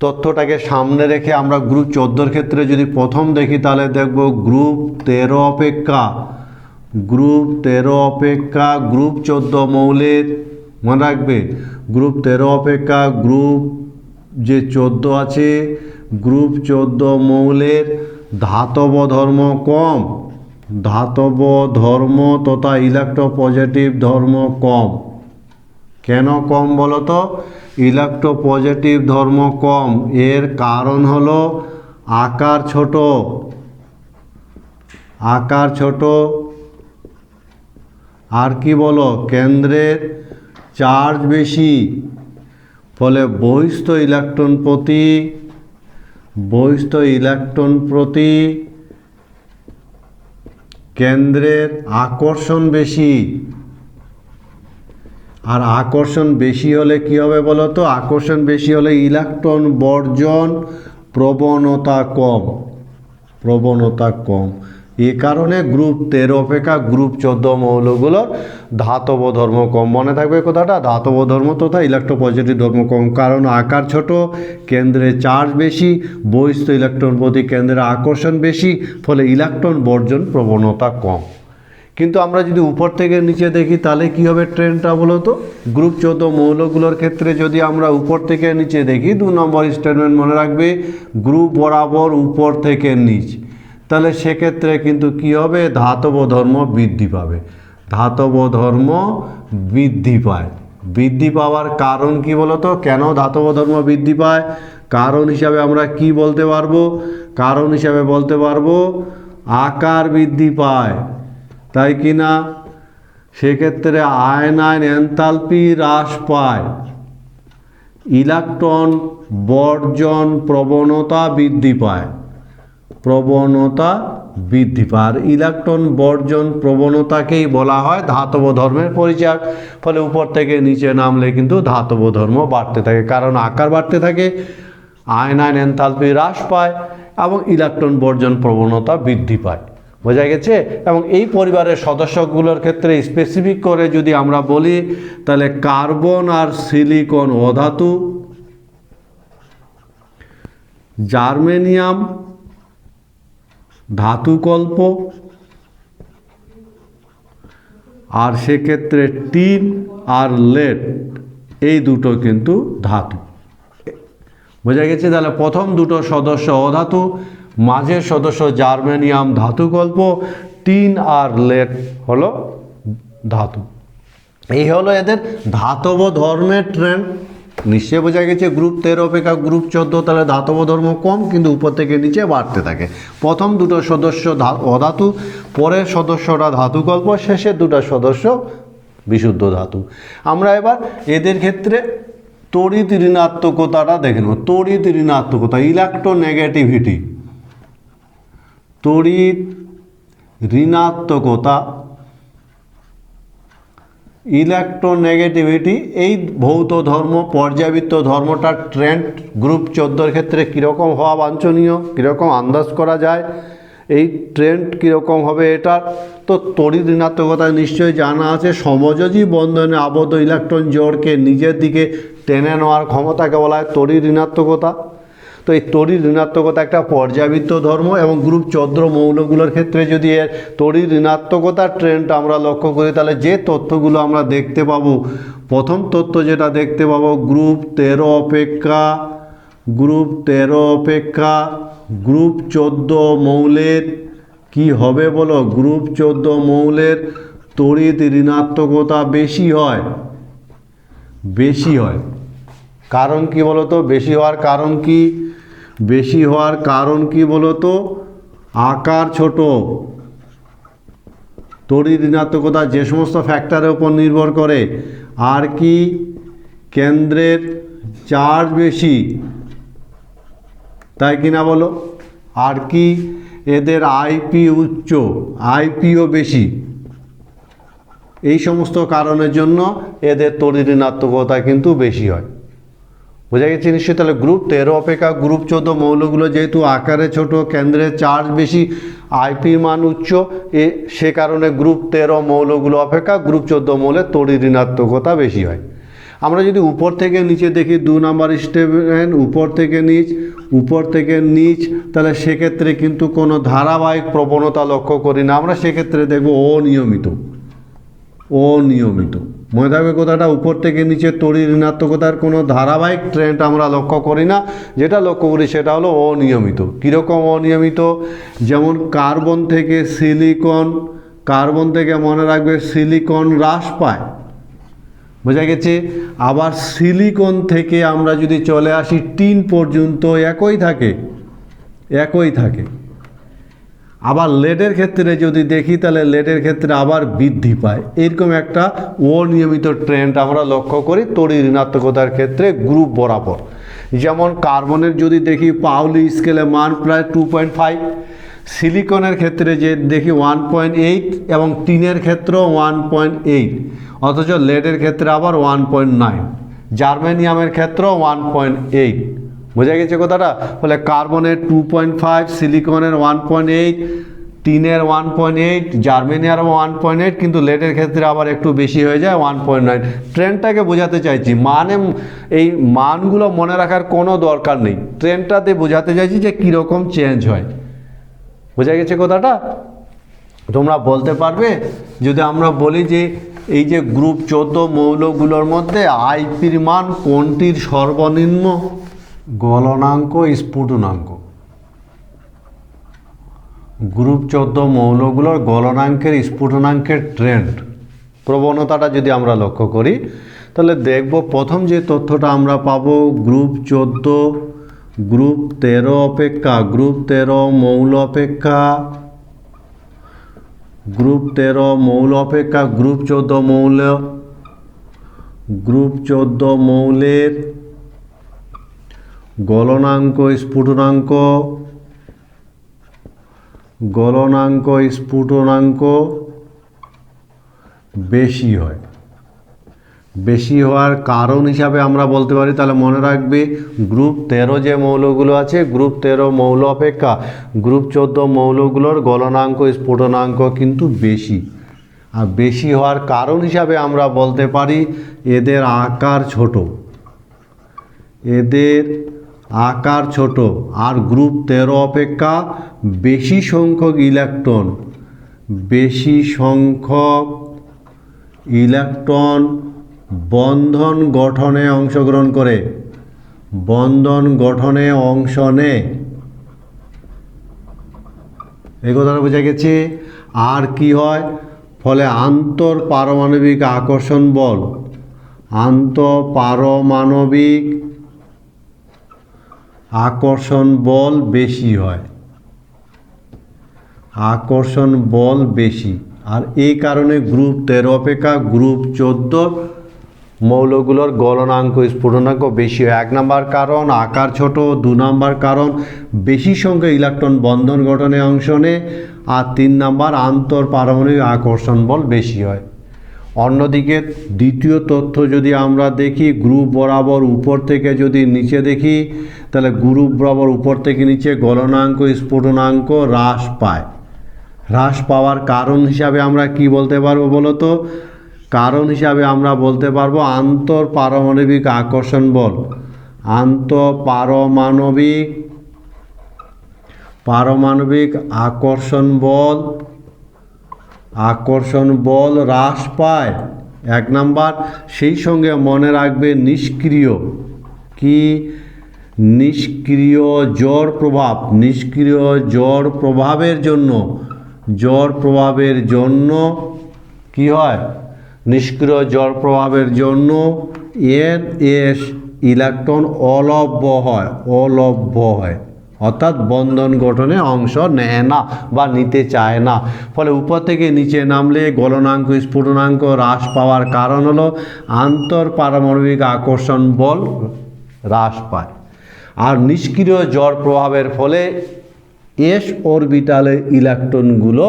তথ্যটাকে সামনে রেখে আমরা গ্রুপ 14 ক্ষেত্রে যদি প্রথম দেখি তাহলে দেখব গ্রুপ 13 অপেক্ষা গ্রুপ 14 মৌলের, মনে রাখবে গ্রুপ 13 অপেক্ষা গ্রুপ যে 14 আছে, গ্রুপ 14 মৌলের ধাতব ধর্ম কম, ধাতব ধর্ম তথা ইলেকট্রোপজিটিভ ধর্ম কম। কেন কম বলো তো? ইলেকট্রোপজিটিভ ধর্ম কম, এর কারণ হলো আকার ছোট, আর কি বলো, কেন্দ্রের চার্জ বেশি, ফলে বহিস্থ ইলেকট্রন প্রতি কেন্দ্রের আকর্ষণ বেশি। আর আকর্ষণ বেশি হলে কি হবে বলো তো? আকর্ষণ বেশি হলে ইলেকট্রন বর্জন প্রবণতা কম। এ কারণে গ্রুপ 13 অপেক্ষা গ্রুপ 14 মৌলগুলোর ধাতব ধর্ম কম। মনে থাকবে কথাটা, ধাতব ধর্ম তথা ইলেকট্রোপজিটিভ ধর্ম কম, কারণ আকার ছোট, কেন্দ্রে চার্জ বেশি, বহিস্থ ইলেকট্রন প্রতি কেন্দ্রের আকর্ষণ বেশি, ফলে ইলেকট্রন বর্জন প্রবণতা কম। কিন্তু আমরা যদি উপর থেকে নিচে দেখি তাহলে কী হবে ট্রেন্ডটা বলো তো? গ্রুপ 14 মৌলগুলোর ক্ষেত্রে যদি আমরা উপর থেকে নিচে দেখি, 2 নম্বর স্টেটমেন্ট মনে রাখবে, গ্রুপ বরাবর উপর থেকে নিচ, তাহলে সেক্ষেত্রে কিন্তু কি হবে, ধাতব ধর্ম বৃদ্ধি পাবে। ধাতব ধর্ম বৃদ্ধি পায়। বৃদ্ধি পাওয়ার কারণ কি বলতো, কেন ধাতব ধর্ম বৃদ্ধি পায়? কারণ হিসাবে আমরা কি বলতে পারবো? কারণ হিসাবে বলতে পারবো আকার বৃদ্ধি পায়, তাই কি না? সেক্ষেত্রে আয়নায়ন এনথালপি হ্রাস পায়, ইলেকট্রন বর্জন প্রবণতা বৃদ্ধি পায়, প্রবণতা বৃদ্ধি পায়। আর ইলেকট্রন বর্জন প্রবণতাকেই বলা হয় ধাতব ধর্মের পরিচয়। ফলে উপর থেকে নিচে নামলে কিন্তু ধাতব ধর্ম বাড়তে থাকে, কারণ আকার বাড়তে থাকে, আয়নায়ন এনথালপি হ্রাস পায় এবং ইলেকট্রন বর্জন প্রবণতা বৃদ্ধি পায়। বোঝা গেছে? এবং এই পরিবারের সদস্যগুলোর ক্ষেত্রে স্পেসিফিক করে যদি আমরা বলি, তাহলে কার্বন আর সিলিকন অধাতু, জার্মেনিয়াম ধাতুকল্প, আর সেক্ষেত্রে টিন আর লেড, এই দুটো কিন্তু ধাতু। বোঝা গেছে? তাহলে প্রথম দুটো সদস্য অধাতু, মাঝের সদস্য জার্মেনিয়াম ধাতুকল্প, টিন আর লেড হলো ধাতু। এই হলো এদের ধাতব ধর্মের ট্রেন্ড। নিশ্চয়ই বোঝা গেছে গ্রুপ 13 অপেক্ষা গ্রুপ 14 তাহলে ধাতব ধর্ম কম, কিন্তু উপর থেকে নিচে বাড়তে থাকে। প্রথম দুটো সদস্য অধাতু, পরের সদস্যরা ধাতুকল্প, শেষের দুটো সদস্য বিশুদ্ধ ধাতু। আমরা এবার এদের ক্ষেত্রে তড়িৎ ঋণাত্মকতাটা দেখে নেব। তড়িৎ ঋণাত্মকতা, ইলেকট্রোনেগেটিভিটি, তড়িৎ ঋণাত্মকতা, ইলেকট্রোনেগেটিভিটি, এই ভৌত ধর্ম পর্যাবৃত্ত ধর্মটার ট্রেন্ড গ্রুপ 14 ক্ষেত্রে কীরকম হওয়া বাঞ্ছনীয়, কীরকম আন্দাজ করা যায়, এই ট্রেন্ড কীরকম হবে এটার। তো তড়িৎ ঋণাত্মকতা নিশ্চয়ই জানা আছে, সমযোজী বন্ধনে আবদ্ধ ইলেকট্রন জোড়কে নিজের দিকে টেনে নেওয়ার ক্ষমতাকে বলা হয় তড়িৎ ঋণাত্মকতা। তো এই তড়িৎ ঋণাত্মকতা একটা পর্যাবৃত্ত ধর্ম, এবং গ্রুপ 14 মৌলগুলোর ক্ষেত্রে যদি এর তড়িৎ ঋণাত্মকতার ট্রেন্ড আমরা লক্ষ্য করি, তাহলে যে তথ্যগুলো আমরা দেখতে পাবো, প্রথম তথ্য যেটা দেখতে পাবো, গ্রুপ 13 অপেক্ষা গ্রুপ 14 মৌলের কি হবে বলো? গ্রুপ 14 মৌলের তড়িৎ ঋণাত্মকতা বেশি হয়। কারণ কি বলতো? বেশি হওয়ার কারণ কি বলতো? আকার ছোট। তড়িৎ ঋণাত্মকতা যে সমস্ত ফ্যাক্টরের উপর নির্ভর করে, আর কি? কেন্দ্রের চার্জ বেশি, তাই কি না বলো? আর কি? এদের আইপি উচ্চ, আইপিও বেশি। এই সমস্ত কারণের জন্য এদের তড়িৎ ঋণাত্মকতা কিন্তু বেশি হয়। বোঝা গেছে নিশ্চয়ই? তাহলে গ্রুপ 13 অপেক্ষা গ্রুপ 14 মৌলগুলো যেহেতু আকারে ছোট, কেন্দ্রের চার্জ বেশি, আইপির মান উচ্চ, সে কারণে গ্রুপ 13 মৌলগুলো অপেক্ষা গ্রুপ 14 মৌলের তড়িৎ ঋণাত্মকতা বেশি হয়। আমরা যদি উপর থেকে নিচে দেখি, 2 নম্বর স্টেপমেন্ট, উপর থেকে নিচ, তাহলে সেক্ষেত্রে কিন্তু কোনো ধারাবাহিক প্রবণতা লক্ষ্য করি না আমরা। সেক্ষেত্রে দেখব অনিয়মিত। মনে থাকবে কথাটা, উপর থেকে নিচে তড়িৎ ঋণাত্মকতার কোনো ধারাবাহিক ট্রেন্ড আমরা লক্ষ্য করি না। যেটা লক্ষ্য করি সেটা হলো অনিয়মিত। কীরকম অনিয়মিত? যেমন কার্বন থেকে মনে রাখবে সিলিকন হ্রাস পায়। বোঝা গেছে? আবার সিলিকন থেকে আমরা যদি চলে আসি টিন পর্যন্ত একই থাকে। আবার লেডের ক্ষেত্রে যদি দেখি, তাহলে লেডের ক্ষেত্রে আবার বৃদ্ধি পায়। এরকম একটা অনিয়মিত ট্রেন্ড আমরা লক্ষ্য করি তড়িৎ ঋণাত্মকতার ক্ষেত্রে গ্রুপ বরাবর। যেমন কার্বনের যদি দেখি পাউলি স্কেলে মান প্রায় 2.5, সিলিকনের ক্ষেত্রে যে দেখি 1.8, এবং টিনের ক্ষেত্রেও 1.8, অথচ লেডের ক্ষেত্রে আবার 1.9, জার্মেনিয়ামের ক্ষেত্রেও 1.8। বোঝা গেছে কথাটা? বলে কার্বনের 2.5, সিলিকনের 1.8, টিনের 1.8, জার্মেনিয়ারও 1.8, কিন্তু লেডের ক্ষেত্রে আবার একটু বেশি হয়ে যায় 1.9। ট্রেন্ডটাকে বোঝাতে চাইছি, এই মানগুলো মনে রাখার কোনো দরকার নেই, ট্রেন্ডটাতে বোঝাতে চাইছি যে কীরকম চেঞ্জ হয়। বোঝা গেছে কথাটা? তোমরা বলতে পারবে যদি আমরা বলি যে এই যে গ্রুপ 14 মৌলগুলোর মধ্যে আইপির মান কোনটির সর্বনিম্ন? গলনাঙ্ক, স্ফুটনাঙ্ক। গ্রুপ 14 মৌলগুলোর গলনাঙ্কের স্ফুটনাঙ্কের ট্রেন্ড প্রবণতাটা যদি আমরা লক্ষ্য করি তাহলে দেখব প্রথম যে তথ্যটা আমরা পাবো গ্রুপ 14 গ্রুপ 13 অপেক্ষা গ্রুপ 13 মৌল অপেক্ষা গ্রুপ 13 মৌল অপেক্ষা গ্রুপ 14 মৌলের গলনাঙ্ক স্ফুটনাঙ্ক বেশি হয়। বেশি হওয়ার কারণ হিসাবে আমরা বলতে পারি, তাহলে মনে রাখবে গ্রুপ 13 যে মৌলগুলো আছে গ্রুপ 13 মৌল অপেক্ষা গ্রুপ 14 মৌলগুলোর গলনাঙ্ক স্ফুটনাঙ্ক কিন্তু বেশি। আর বেশি হওয়ার কারণ হিসাবে আমরা বলতে পারি এদের আকার ছোট আর গ্রুপ 13 অপেক্ষা বেশি সংখ্যক ইলেকট্রন বন্ধন গঠনে অংশগ্রহণ করে অংশ নেয়। এই কথাটা বোঝা গেছে। আর কি হয়, ফলে আন্তঃপারমাণবিক আকর্ষণ বল বেশি হয়। আর এই কারণে গ্রুপ 13 অপেক্ষা গ্রুপ 14 মৌলগুলোর গলনাঙ্ক স্ফুটনাঙ্ক বেশি হয়। 1 নম্বর কারণ আকার ছোট, 2 নম্বর কারণ বেশি সংখ্যক ইলেকট্রন বন্ধন গঠনে অংশ নেয়, আর 3 নম্বর আন্তঃপারমাণবিক আকর্ষণ বল বেশি হয়। অন্যদিকে দ্বিতীয় তথ্য যদি আমরা দেখি গ্রুপ বরাবর উপর থেকে যদি নিচে দেখি তাহলে গ্রুপ বরাবর উপর থেকে নিচে গলনাঙ্ক স্ফুটনাঙ্ক হ্রাস পাওয়ার কারণ হিসাবে আমরা কি বলতে পারবো বলো তো? কারণ হিসাবে আমরা বলতে পারবো আন্তঃপারমাণবিক আকর্ষণ বল। পারমাণবিক আকর্ষণ বল হ্রাস পায় 1 নাম্বার। সেই সঙ্গে মনে রাখবে নিষ্ক্রিয় জড় প্রভাবের জন্য কি হয়? নিষ্ক্রিয় জড় প্রভাবের জন্য NS ইলেকট্রন অলভ্য হয়, অর্থাৎ বন্ধন গঠনে অংশ নেয় না বা নিতে চায় না। ফলে উপর থেকে নিচে নামলে গলনাঙ্ক স্ফুটনাঙ্ক হ্রাস পাওয়ার কারণ হলো আন্তঃপারমাণবিক আকর্ষণ বল হ্রাস পায়। আর নিষ্ক্রিয় জড় প্রভাবের ফলে এস অরবিটালে ইলেকট্রনগুলো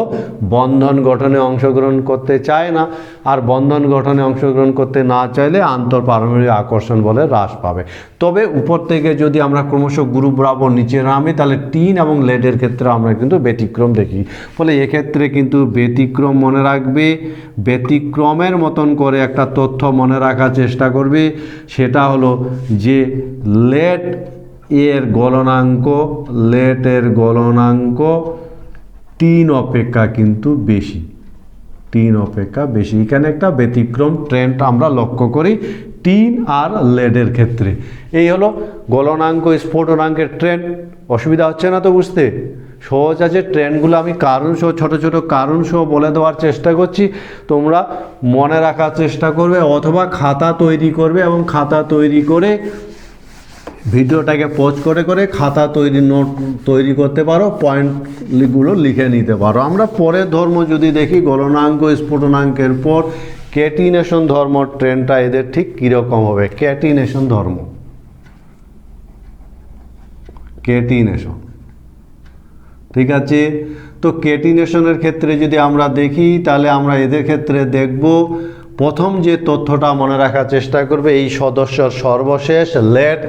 বন্ধন গঠনে অংশগ্রহণ করতে চায় না, আর বন্ধন গঠনে অংশগ্রহণ করতে না চাইলে আন্তঃপারমাণবিক আকর্ষণ বলে হ্রাস পাবে। তবে উপর থেকে যদি আমরা ক্রমশ গ্রুপ বরাবর নিচে নামি তাহলে টিন এবং লেডের ক্ষেত্রে আমরা কিন্তু ব্যতিক্রম দেখি। ফলে এক্ষেত্রে কিন্তু ব্যতিক্রম মনে রাখবে, ব্যতিক্রমের মতন করে একটা তথ্য মনে রাখার চেষ্টা করবে। সেটা হলো যে লেড এর গলনাঙ্ক 3 অপেক্ষা কিন্তু বেশি। এখানে একটা ব্যতিক্রম ট্রেন্ড আমরা লক্ষ্য করি টিন আর লেডের ক্ষেত্রে। এই হলো গলনাঙ্ক স্ফুটনাঙ্কের ট্রেন্ড। অসুবিধা হচ্ছে না তো বুঝতে? সহজ আছে। ট্রেন্ডগুলো আমি কারণসহ ছোট কারণসহ বলে দেওয়ার চেষ্টা করছি, তোমরা মনে রাখার চেষ্টা করবে অথবা খাতা তৈরি করবে এবং খাতা তৈরি করে ভিডিওটাকে পজ করে খাতা নোট তৈরি করতে পারো, পয়েন্টগুলো লিখে নিতে পারো। আমরা পরের ধর্ম যদি দেখি গলনাঙ্ক স্ফুটনাঙ্কের পর ক্যাটিনেশন ধর্ম ট্রেন্ডটা এদের ঠিক কীরকম হবে? ক্যাটিনেশন ধর্ম, ঠিক আছে। তো ক্যাটিনেশনের ক্ষেত্রে যদি আমরা দেখি তাহলে আমরা এদের ক্ষেত্রে দেখব প্রথম যে তথ্যটা মনে রাখার চেষ্টা করবে এই সদস্যর সর্বশেষ লেড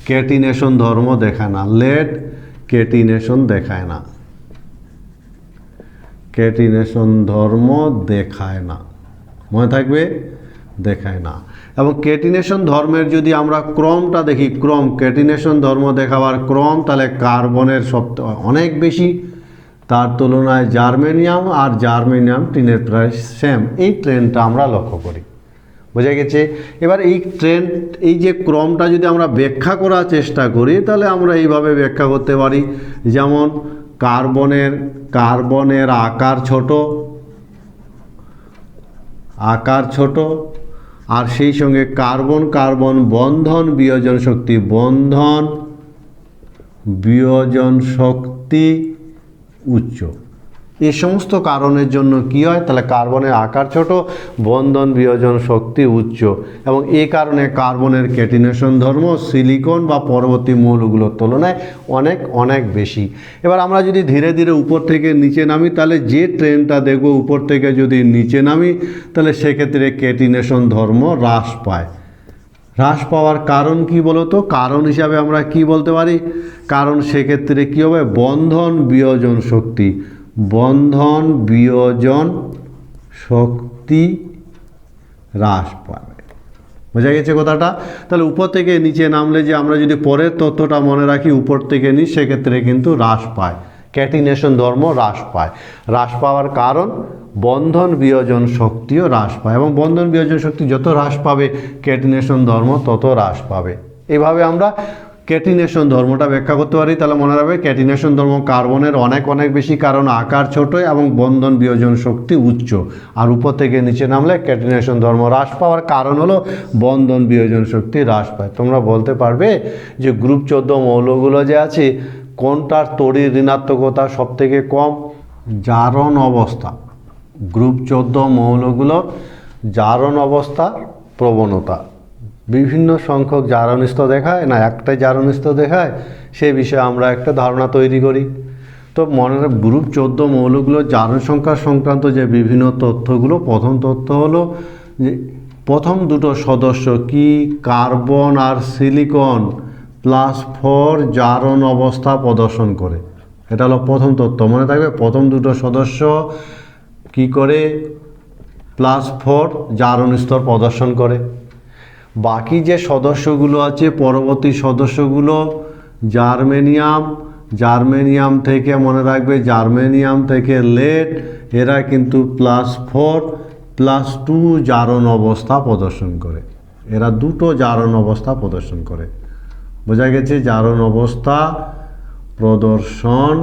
ক্যাটিনেশন ধর্ম দেখায় না। ক্যাটিনেশন ধর্ম দেখায় না, মনে থাকবে, দেখায় না। এবং ক্যাটিনেশন ধর্মের যদি আমরা ক্রমটা দেখি, ক্যাটিনেশন ধর্ম দেখাবার ক্রম, তাহলে কার্বনের অনেক বেশি, তার তুলনায় জার্মেনিয়াম টিনের প্রায় সেম। এই ট্রেন্ডটা আমরা লক্ষ্য করি, বোঝা গেছে। এবার এই যে ক্রমটা যদি আমরা ব্যাখ্যা করার চেষ্টা করি তাহলে আমরা এইভাবে ব্যাখ্যা করতে পারি, যেমন কার্বনের আকার ছোট আর সেই সঙ্গে কার্বন কার্বন বন্ধন বিয়োজন শক্তি উচ্চ। এই সমস্ত কারণের জন্য কি হয়, তাহলে কার্বনের আকার ছোট, বন্ধন বিয়োজন শক্তি উচ্চ, এবং এই কারণে কার্বনের ক্যাটিনেশন ধর্ম সিলিকন বা পরবর্তী মৌলগুলোর তুলনায় অনেক অনেক বেশি। এবার আমরা যদি ধীরে ধীরে উপর থেকে নিচে নামি, তাহলে যে ট্রেনটা দেখব উপর থেকে যদি নিচে নামি, তাহলে সেক্ষেত্রে ক্যাটিনেশন ধর্ম হ্রাস পায়। হ্রাস পাওয়ার কারণ কি বলতো? কারণ হিসাবে আমরা কি বলতে পারি? কারণ সেক্ষেত্রে কী হবে, বন্ধন বিয়োজন শক্তি হ্রাস পাবে। বোঝা গেছে কথাটা? তাহলে উপর থেকে নিচে নামলে যে আমরা যদি পরের তথ্যটা মনে রাখি, উপর থেকে নিচ, সেক্ষেত্রে কিন্তু হ্রাস পায়, ক্যাটিনেশন ধর্ম হ্রাস পায়। হ্রাস পাওয়ার কারণ বন্ধন বিয়োজন শক্তিও হ্রাস পায়, এবং বন্ধন বিয়োজন শক্তি যত হ্রাস পাবে ক্যাটিনেশন ধর্ম তত হ্রাস পাবে। এইভাবে আমরা ক্যাটিনেশন ধর্মটা ব্যাখ্যা করতে পারি। তাহলে মনে রাখবে ক্যাটিনেশন ধর্ম কার্বনের অনেক অনেক বেশি, কারণ আকার ছোট এবং বন্ধন বিয়োজন শক্তি উচ্চ। আর উপর থেকে নিচে নামলে ক্যাটিনেশন ধর্ম হ্রাস পাওয়ার কারণ হলো বন্ধন বিয়োজন শক্তি হ্রাস পায়। তোমরা বলতে পারবে যে গ্রুপ 14 মৌলগুলো যে আছে, কোনটার তড়িৎ ঋণাত্মকতা সব থেকে কম? জারণ অবস্থা। গ্রুপ 14 মৌলগুলোর জারণ অবস্থা প্রবণতা বিভিন্ন সংখ্যক জারণ স্তর দেখায় না, একটাই জারণ স্তর দেখায়, সেই বিষয়ে আমরা একটা ধারণা তৈরি করি। তো মনে রাখ, গ্রুপ 14 মৌলগুলোর জারণ সংখ্যা সংক্রান্ত যে বিভিন্ন তথ্যগুলো, প্রথম তথ্য হলো যে প্রথম দুটো সদস্য কি, কার্বন আর সিলিকন +4 জারণ অবস্থা প্রদর্শন করে। এটা হলো প্রথম তথ্য, মনে থাকবে। প্রথম দুটো সদস্য কি করে, +4 জারণ স্তর প্রদর্শন করে। বাকি যে সদস্যগুলো আছে, পরবর্তী সদস্যগুলো জার্মেনিয়াম থেকে, মনে রাখবে জার্মেনিয়াম থেকে লেড, এরা কিন্তু +4+2 জারণ অবস্থা প্রদর্শন করে। এরা দুটো জারণ অবস্থা প্রদর্শন করে। বোঝা গেছে? জারণ অবস্থা প্রদর্শন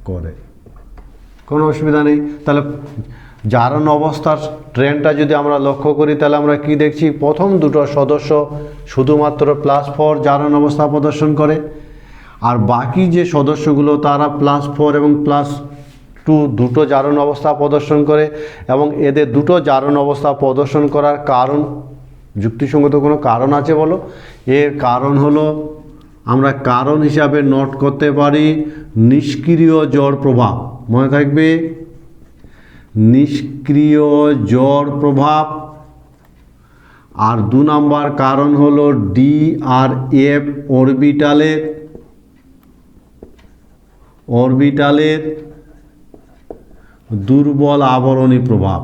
করে, কোনো অসুবিধা নেই। তাহলে জারণ অবস্থার ট্রেন্ডটা যদি আমরা লক্ষ্য করি, তাহলে আমরা কি দেখছি? প্রথম দুটো সদস্য শুধুমাত্র +4 জারণ অবস্থা প্রদর্শন করে, আর বাকি যে সদস্যগুলো তারা +4 এবং +2 দুটো জারণ অবস্থা প্রদর্শন করে। এবং এদের দুটো জারণ অবস্থা প্রদর্শন করার কারণ, যুক্তিসঙ্গত কোনো কারণ আছে বলো? এর কারণ হলো, আমরা কারণ হিসাবে নোট করতে পারি নিষ্ক্রিয় জড় প্রভাব। মনে থাকবে, নিষ্ক্রিয় জড় প্রভাব। আর 2 নম্বর কারণ হলো ডি আর এফ অরবিটালের দুর্বল আবরণী প্রভাব।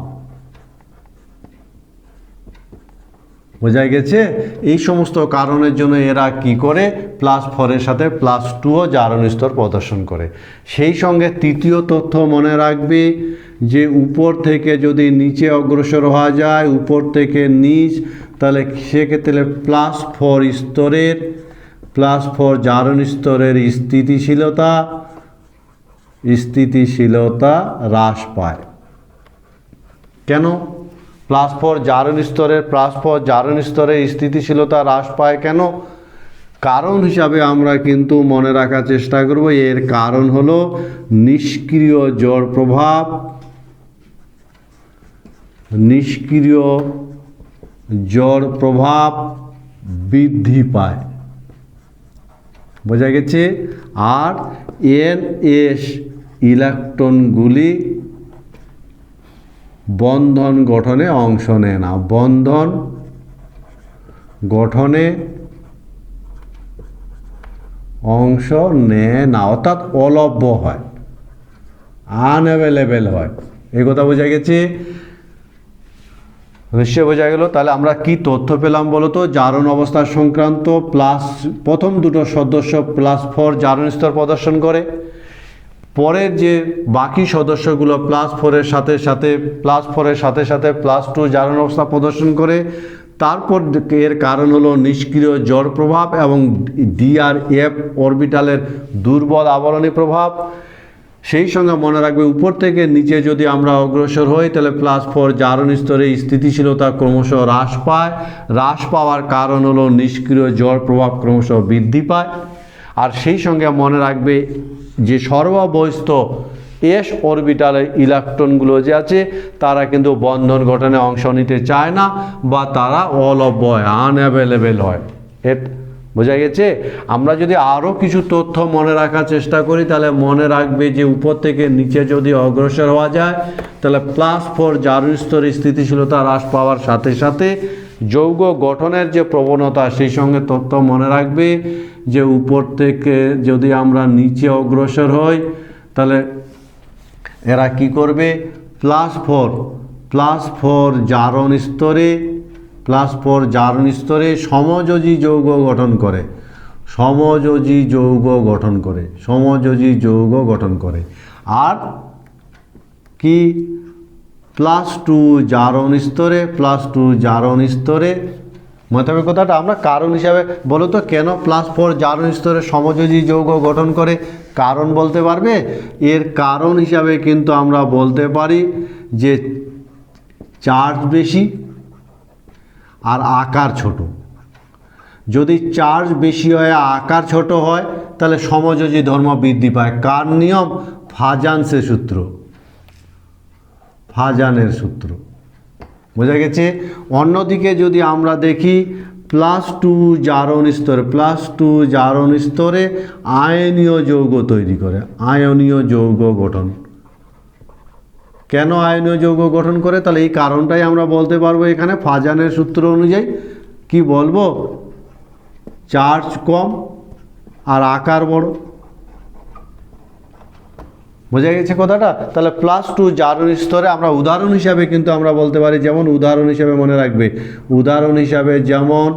বোঝা গেছে? এই সমস্ত কারণের জন্য এরা কি করে, +4 এর সাথে +2ও জারণ স্তর প্রদর্শন করে। সেই সঙ্গে তৃতীয় তথ্য মনে রাখবে যে উপর থেকে যদি নিচে অগ্রসর হওয়া যায়, উপর থেকে নিচ, তাহলে সেক্ষেত্রে +4 জারণ স্তরের স্থিতিশীলতা হ্রাস পায়। কেন +4 জারণ স্তরের স্থিতিশীলতা হ্রাস পায় কেন? কারণ হিসাবে আমরা কিন্তু মনে রাখার চেষ্টা করব, এর কারণ হলো নিষ্ক্রিয় জড় প্রভাব বৃদ্ধি পায়। বোঝা গেছে? আর NS ইলেকট্রনগুলি বন্ধন গঠনে অংশ নেয় না, বন্ধন গঠনে অংশ নেয় না, অর্থাৎ অলভ্য হয়, আনঅ্যাভেলেবেল হয়। এই কথা বোঝা গেছে? নিশ্চয় বোঝা গেল। তাহলে আমরা কি তথ্য পেলাম বলো তো? জারণ অবস্থা সংক্রান্ত প্রথম দুটো সদস্য +4 জারণ স্তর প্রদর্শন করে, পরের যে বাকি সদস্যগুলো +4 এর সাথে সাথে +2 জারণ অবস্থা প্রদর্শন করে। তারপর এর কারণ হলো নিষ্ক্রিয় জড় প্রভাব এবং ডি আর এফ অরবিটালের দুর্বল আবরণী প্রভাব। সেই সঙ্গে মনে রাখবে উপর থেকে নিচে যদি আমরা অগ্রসর হই তাহলে +4 জারণ স্তরে স্থিতিশীলতা ক্রমশ হ্রাস পায়। হ্রাস পাওয়ার কারণ হলো নিষ্ক্রিয় জড় প্রভাব ক্রমশ বৃদ্ধি পায়। আর সেই সঙ্গে মনে রাখবে যে সর্বাবস্থ এস অরবিটালের ইলেকট্রনগুলো যে আছে তারা কিন্তু বন্ধন গঠনে অংশ নিতে চায় না বা তারা অলভ্য হয়, আনঅ্যাভেলেবেল হয়। বোঝা গেছে? আমরা যদি আরও কিছু তথ্য মনে রাখার চেষ্টা করি তাহলে মনে রাখবে যে উপর থেকে নিচে যদি অগ্রসর হওয়া যায় তাহলে +4 জারণ স্তরে স্থিতিশীলতা হ্রাস পাওয়ার সাথে সাথে যৌগ গঠনের যে প্রবণতা সেই সঙ্গে তথ্য মনে রাখবে যে উপর থেকে যদি আমরা নিচে অগ্রসর হই তাহলে এরা কি করবে +4 জারণ স্তরে সমযোজী যৌগ গঠন করে, সমযোজী যৌগ গঠন করে। আর কি +2 জারণ স্তরে মনে হবে কথাটা আমরা কারণ হিসাবে বলো তো কেন +4 জারণ স্তরে সমযোজী যৌগ গঠন করে? কারণ বলতে পারবে? এর কারণ হিসাবে কিন্তু আমরা বলতে পারি যে চার্জ বেশি আর আকার ছোট। যদি চার্জ বেশি হয় আকার ছোট হয় তাহলে সমযোজী ধর্ম বৃদ্ধি পায়। কার নিয়ম? ফাজানের সূত্র। বোঝা গেছে? অন্যদিকে যদি আমরা দেখি +2 জারণ স্তরে আয়নীয় যৌগ তৈরি করে, আয়নীয় যৌগ গঠন। কেন আয়নীয় যৌগ গঠন করে? তাহলে এই কারণটাই আমরা বলতে পারবো এখানে ফাজানের সূত্র অনুযায়ী। কি বলবো? চার্জ কম আর আকার বড়। বোঝা গেছে কথাটা? তাহলে +2 জারণ স্তরে আমরা উদাহরণ হিসাবে কিন্তু আমরা বলতে পারি, যেমন উদাহরণ হিসাবে মনে রাখবে, উদাহরণ হিসাবে যেমন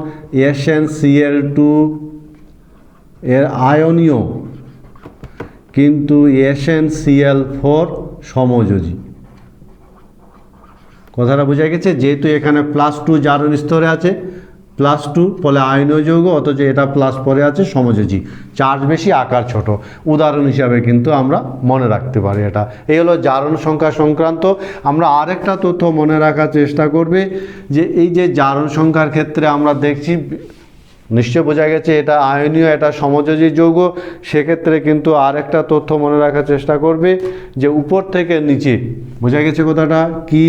SnCl2 এর আয়নীয় কিন্তু SnCl4 সমযোজী। কথাটা বোঝা গেছে? যেহেতু এখানে +2 জারণ স্তরে আছে, +2 ফলে আয়নীয় যৌগ, অথচ এটা +4 আছে সমযোজী, চার্জ বেশি আকার ছোট। উদাহরণ হিসাবে কিন্তু আমরা মনে রাখতে পারি এটা। এই হলো জারণ সংখ্যা সংক্রান্ত। আমরা আরেকটা তথ্য মনে রাখার চেষ্টা করবে যে এই যে জারণ সংখ্যার ক্ষেত্রে আমরা দেখছি, নিশ্চয় বোঝা গেছে এটা আয়নীয়, এটা সমযোজী যৌগ। সেক্ষেত্রে কিন্তু আরেকটা তথ্য মনে রাখার চেষ্টা করবে যে উপর থেকে নিচে, বোঝা গেছে কথাটা কি?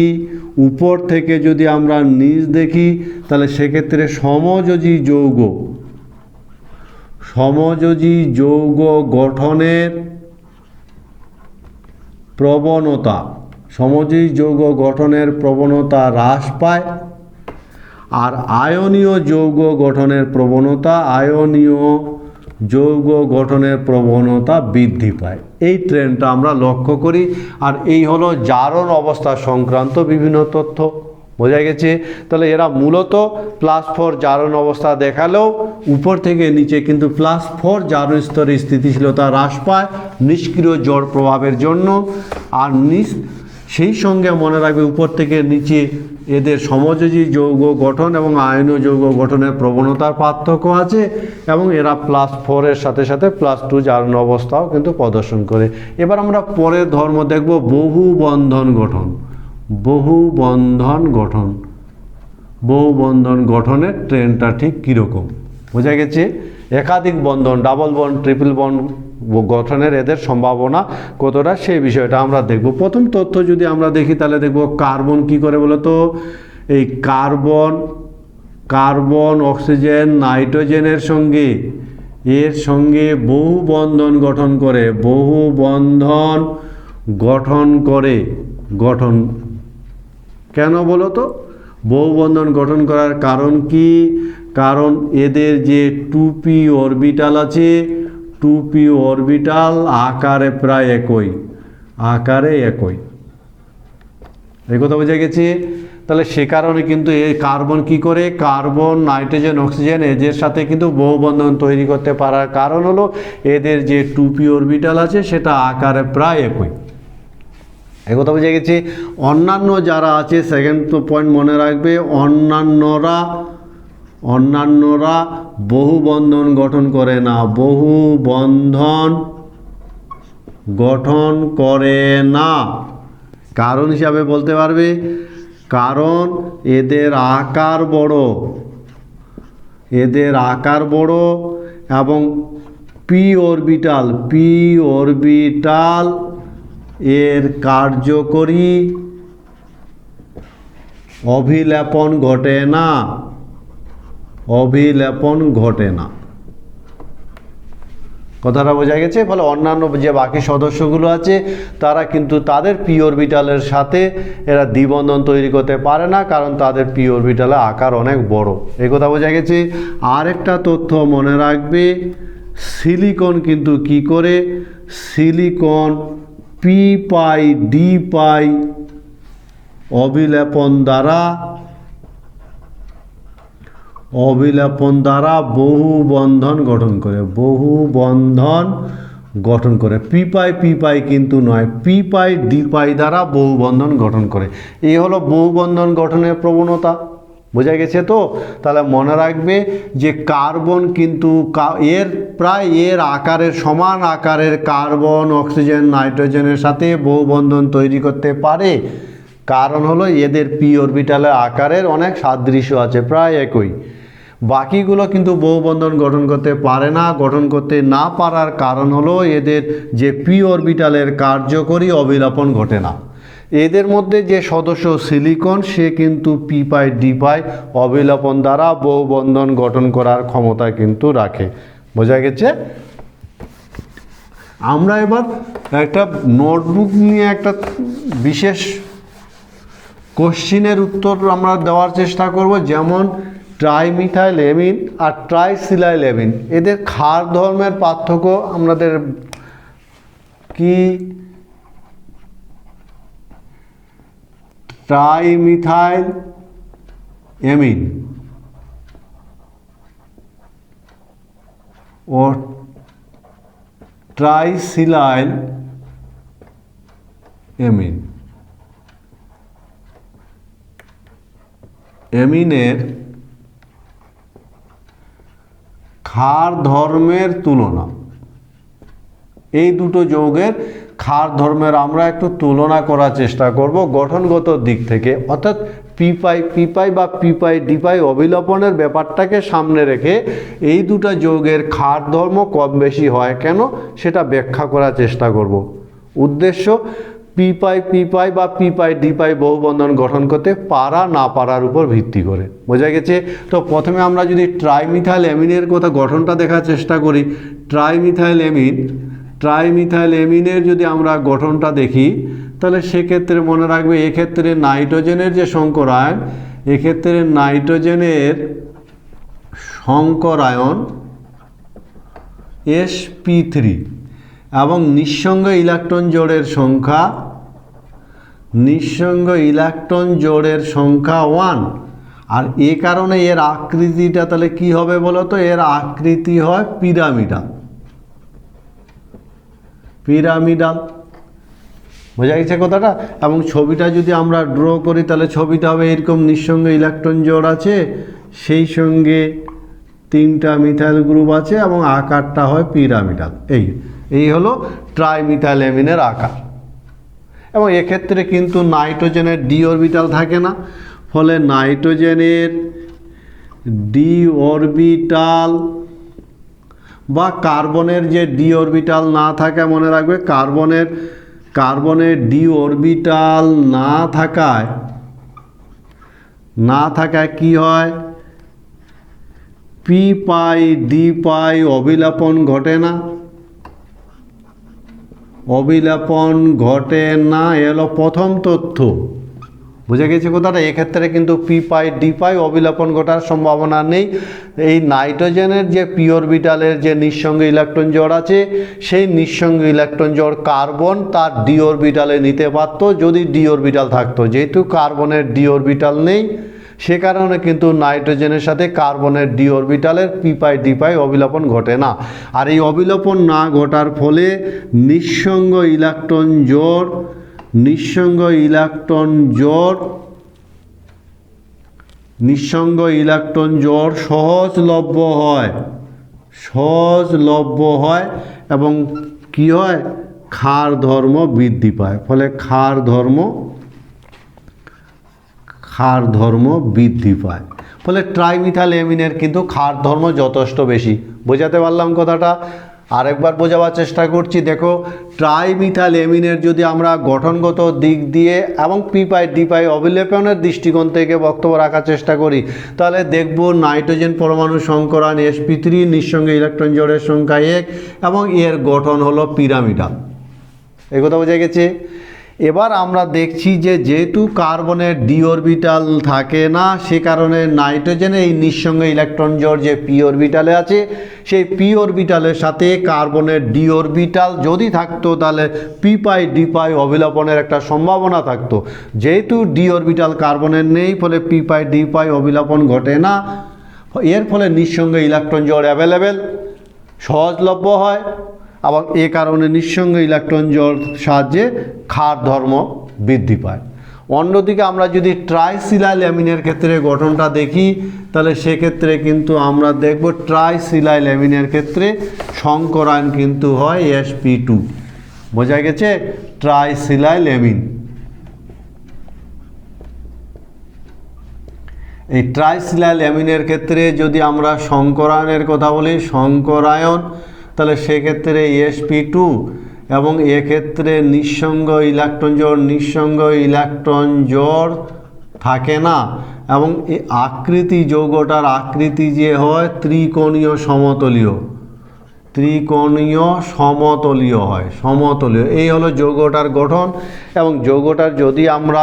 উপর থেকে যদি আমরা নিচ দেখি তাহলে সেক্ষেত্রে সমযোজী যৌগ গঠনের প্রবণতা হ্রাস পায়। আর আয়নীয় যৌগ গঠনের প্রবণতা বৃদ্ধি পায়। এই ট্রেন্ডটা আমরা লক্ষ্য করি। আর এই হলো জারণ অবস্থা সংক্রান্ত বিভিন্ন তথ্য। বোঝা গেছে? তাহলে এরা মূলত +4 জারণ অবস্থা দেখালেও উপর থেকে নিচে কিন্তু +4 জারণ স্তরে স্থিতিশীলতা হ্রাস পায় নিষ্ক্রিয় জড় প্রভাবের জন্য। আর সেই সঙ্গে মনে রাখবে উপর থেকে নিচে এদের সমযোজী যৌগ গঠন এবং আয়নীয় যৌগ গঠনের প্রবণতার পার্থক্য আছে, এবং এরা +4 এর সাথে সাথে +2 জারণ অবস্থাও কিন্তু প্রদর্শন করে। এবার আমরা পরের ধর্ম দেখব বহু বন্ধন গঠনের ট্রেন্ডটা ঠিক কীরকম। বোঝা গেছে? একাধিক বন্ধন, ডাবল বন্ড, ট্রিপল বন্ড গঠনের এদের সম্ভাবনা কতটা সেই বিষয়টা আমরা দেখব। প্রথম তথ্য যদি আমরা দেখি তাহলে দেখব কার্বন কি করে বলতো। এই কার্বন অক্সিজেন নাইট্রোজেনের সঙ্গে বহু বন্ধন গঠন কেন বলো তো? বহু বন্ধন গঠন করার কারণ কি? কারণ এদের যে 2p অরবিটাল আছে, 2p অরবিটাল আকারে প্রায় একই, এই কথা বোঝা গেছে? তাহলে সে কারণে কিন্তু এই কার্বন কি করে, কার্বন নাইট্রোজেন অক্সিজেন এদের সাথে কিন্তু বহু বন্ধন তৈরি করতে পারার কারণ হলো এদের যে 2p অরবিটাল আছে সেটা আকারে প্রায় একই। এই কথা বোঝা গেছে? অন্যান্য যারা আছে, সেকেন্ড পয়েন্ট মনে রাখবে, অন্যান্যরা বহু বন্ধন গঠন করে না। বহু বন্ধন গঠন করে না। কারণ হিসাবে বলতে পারবে, কারণ এদের আকার বড়, এদের আকার বড় এবং পি অরবিটাল এর কার্যকরী অভিলেপন ঘটে না, অভিলেপন ঘটে না। কথাটা বোঝা গেছে? ফলে অন্যান্য যে বাকি সদস্যগুলো আছে তারা কিন্তু তাদের পি অরবিটালের সাথে এরা দ্বিবন্ধন তৈরি করতে পারে না, কারণ তাদের পি অরবিটালের আকার অনেক বড়। এই কথা বোঝা গেছে। আরেকটা তথ্য মনে রাখবে, সিলিকন কিন্তু কি করে, সিলিকন পি পাই ডি পাই অভিলেপন দ্বারা বহু বন্ধন গঠন করে, বহু বন্ধন গঠন করে। পি পাই কিন্তু নয়, পি পাই ডি পাই দ্বারা বহু বন্ধন গঠন করে। এই হলো বহু বন্ধন গঠনের প্রবণতা। বোঝা গেছে তো? তাহলে মনে রাখবে যে কার্বন কিন্তু এর আকারের সমান আকারের কার্বন, অক্সিজেন, নাইট্রোজেনের সাথে বহু বন্ধন তৈরি করতে পারে। কারণ হলো এদের পি অরবিটালের আকারের অনেক সাদৃশ্য আছে, প্রায় একই। বাকিগুলো কিন্তু বহু বন্ধন গঠন করতে পারে না। গঠন করতে না পারার কারণ হলো এদের যে পি অরবিটালের কার্যকরী অভিলেপন ঘটে না। এদের মধ্যে যে সদস্য সিলিকন, সে কিন্তু পি পাই ডি পাই অভিলেপন দ্বারা বহু বন্ধন গঠন করার ক্ষমতা কিন্তু রাখে। বোঝা গেছে? আমরা এবার একটা নোটবুক নিয়ে একটা বিশেষ কোশ্চিনের উত্তর আমরা দেওয়ার চেষ্টা করব। যেমন ট্রাইমিথাইল এমিন আর ট্রাইসিলাইল এমিন, এদের ক্ষার ধর্মের পার্থক্য আমাদের কি? ট্রাইমিথাইল এমিন ও ট্রাইসিলাইল এমিন, এমিনের ক্ষার ধর্মের তুলনা। এই দুটো যৌগের ক্ষার ধর্মের আমরা একটু তুলনা করার চেষ্টা করব গঠনগত দিক থেকে, অর্থাৎ পি পাই বা পি পাই ডি পাই অভিলেপনের ব্যাপারটাকে সামনে রেখে এই দুটো যৌগের ক্ষার ধর্ম কম বেশি হয় কেন সেটা ব্যাখ্যা করার চেষ্টা করব। উদ্দেশ্য পি পাই বা পি পাই ডি পাই বহুবন্ধন গঠন করতে পারা না পারার উপর ভিত্তি করে। বোঝা গেছে? তো প্রথমে আমরা যদি ট্রাইমিথাইল অ্যামিনের কথা গঠনটা দেখার চেষ্টা করি, ট্রাইমিথাইল অ্যামিনের যদি আমরা গঠনটা দেখি তাহলে সেক্ষেত্রে মনে রাখবে এক্ষেত্রে নাইট্রোজেনের যে সংকরায়ন, এক্ষেত্রে নাইট্রোজেনের সংকরায়ন sp3 এবং নিঃসঙ্গ ইলেকট্রন জোড়ের সংখ্যা 1। আর এ কারণে এর আকৃতিটা তাহলে কি হবে বলো তো? এর আকৃতি হয় পিরামিডাল। বোঝা গেছে কথাটা? এবং ছবিটা যদি আমরা ড্র করি তাহলে ছবিটা হবে এরকম, নিঃসঙ্গ ইলেকট্রন জোড় আছে, সেই সঙ্গে 3টা মিথাইল গ্রুপ আছে এবং আকারটা হয় পিরামিডাল। এই হলো ট্রাইমিথাইল অ্যামিনের আকার। এবং এক্ষেত্রে কিন্তু নাইট্রোজেনের ডি অরবিটাল থাকে না, ফলে নাইট্রোজেনের ডি অরবিটাল বা কার্বনের যে ডি অরবিটাল না থাকে, মনে রাখবে কার্বনের ডি অরবিটাল না থাকায় কি হয়? পি পাই ডি পাই অভিলেপন ঘটে না, এলো প্রথম তথ্য। বুঝে গেছে কথাটা? এক্ষেত্রে কিন্তু পি পাই ডি পাই অভিলেপন ঘটার সম্ভাবনা নেই। এই নাইট্রোজেনের যে পি অরবিটালের যে নিঃসঙ্গ ইলেকট্রন জোড় আছে, সেই নিঃসঙ্গ ইলেকট্রন জোড় কার্বন তার ডি অরবিটালে নিতে পারত যদি ডি অরবিটাল থাকতো। যেহেতু কার্বনের ডি অরবিটাল নেই, সে কারণে কিন্তু নাইট্রোজেনের সাথে কার্বনের ডি অরবিটালের পি পাই ডি পাই অভিলেপন ঘটে না। আর এই অভিলেপন না ঘটার ফলে নিঃসঙ্গ ইলেকট্রন জোড় সহজলভ্য হয় এবং কি হয়? ক্ষার ধর্ম বৃদ্ধি পায়, ফলে ক্ষার ধর্ম বৃদ্ধি পায়, ফলে ট্রাইমিথাইল অ্যামিনের কিন্তু ক্ষার ধর্ম যথেষ্ট বেশি। বোঝাতে পারলাম কথাটা? আরেকবার বোঝাবার চেষ্টা করছি। দেখো, ট্রাইমিথাইল অ্যামিনের যদি আমরা গঠনগত দিক দিয়ে এবং পি পাই ডি পাই অবিলেপনের দৃষ্টিকোণ থেকে বক্তব্য রাখার চেষ্টা করি, তাহলে দেখব নাইট্রোজেন পরমাণু সংকরান sp3, নিঃসঙ্গে ইলেকট্রন জোড়ের সংখ্যা 1 এবং এর গঠন হলো পিরামিডাল। এই কথা বোঝা গেছে? এবার আমরা দেখছি যে যেহেতু কার্বনের ডি অরবিটাল থাকে না, সে কারণে নাইট্রোজেনে এই নিঃসঙ্গে ইলেকট্রন জোড় যে পি অরবিটালে আছে, সেই পি অরবিটালের সাথে কার্বনের ডি অরবিটাল যদি থাকতো তাহলে পি পাই ডি পাই অবিলোপনের একটা সম্ভাবনা থাকতো। যেহেতু ডি অরবিটাল কার্বনের নেই, ফলে পি পাই ডি পাই অবিলোপন ঘটে না, এর ফলে নিঃসঙ্গে ইলেকট্রন জোড় অ্যাভেলেবেল, সহজলভ্য হয় এবং এ কারণে নিঃসঙ্গে ইলেকট্রন জোড় সাহায্যে ক্ষার ধর্ম বৃদ্ধি পায়। অন্যদিকে আমরা যদি ট্রাইসিলাইল অ্যামিনের ক্ষেত্রে গঠনটা দেখি, তাহলে সেক্ষেত্রে কিন্তু আমরা দেখব ট্রাইসিলাইল অ্যামিনের ক্ষেত্রে সংকরায়ন কিন্তু হয় sp2। বোঝা গেছে? ট্রাইসিলাইল অ্যামিন, এই ট্রাইসিলাইল অ্যামিনের ক্ষেত্রে যদি আমরা সংকরায়নের কথা বলি, সংকরায়ন, তাহলে সেক্ষেত্রে sp2 এবং এক্ষেত্রে নিঃসঙ্গ ইলেকট্রন জোড় থাকে না এবং আকৃতি, যৌগটার আকৃতি যে হয় ত্রিকোণীয় সমতলীয় হয়, সমতলীয়। এই হলো যৌগটার গঠন। এবং যৌগটার যদি আমরা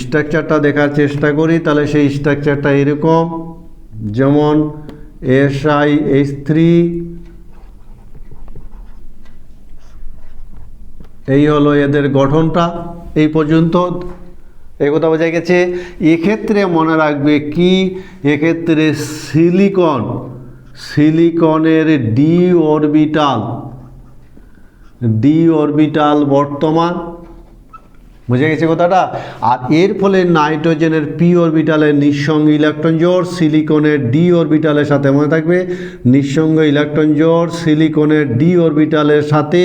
স্ট্রাকচারটা দেখার চেষ্টা করি, তাহলে সেই স্ট্রাকচারটা এরকম, যেমন SiH3, এই হলো এদের গঠনটা। এই পর্যন্ত এই কথা বোঝা গেছে। এক্ষেত্রে মনে রাখবে কি, এক্ষেত্রে সিলিকনের ডি অরবিটাল বর্তমান। বুঝে গেছে কথাটা? আর এর ফলে নাইট্রোজেনের পি অরবিটালের নিঃসঙ্গ ইলেকট্রন জোড় সিলিকনের ডি অরবিটালের সাথে, মনে থাকবে, নিঃসঙ্গ ইলেকট্রন জোড় সিলিকনের ডি অরবিটালের সাথে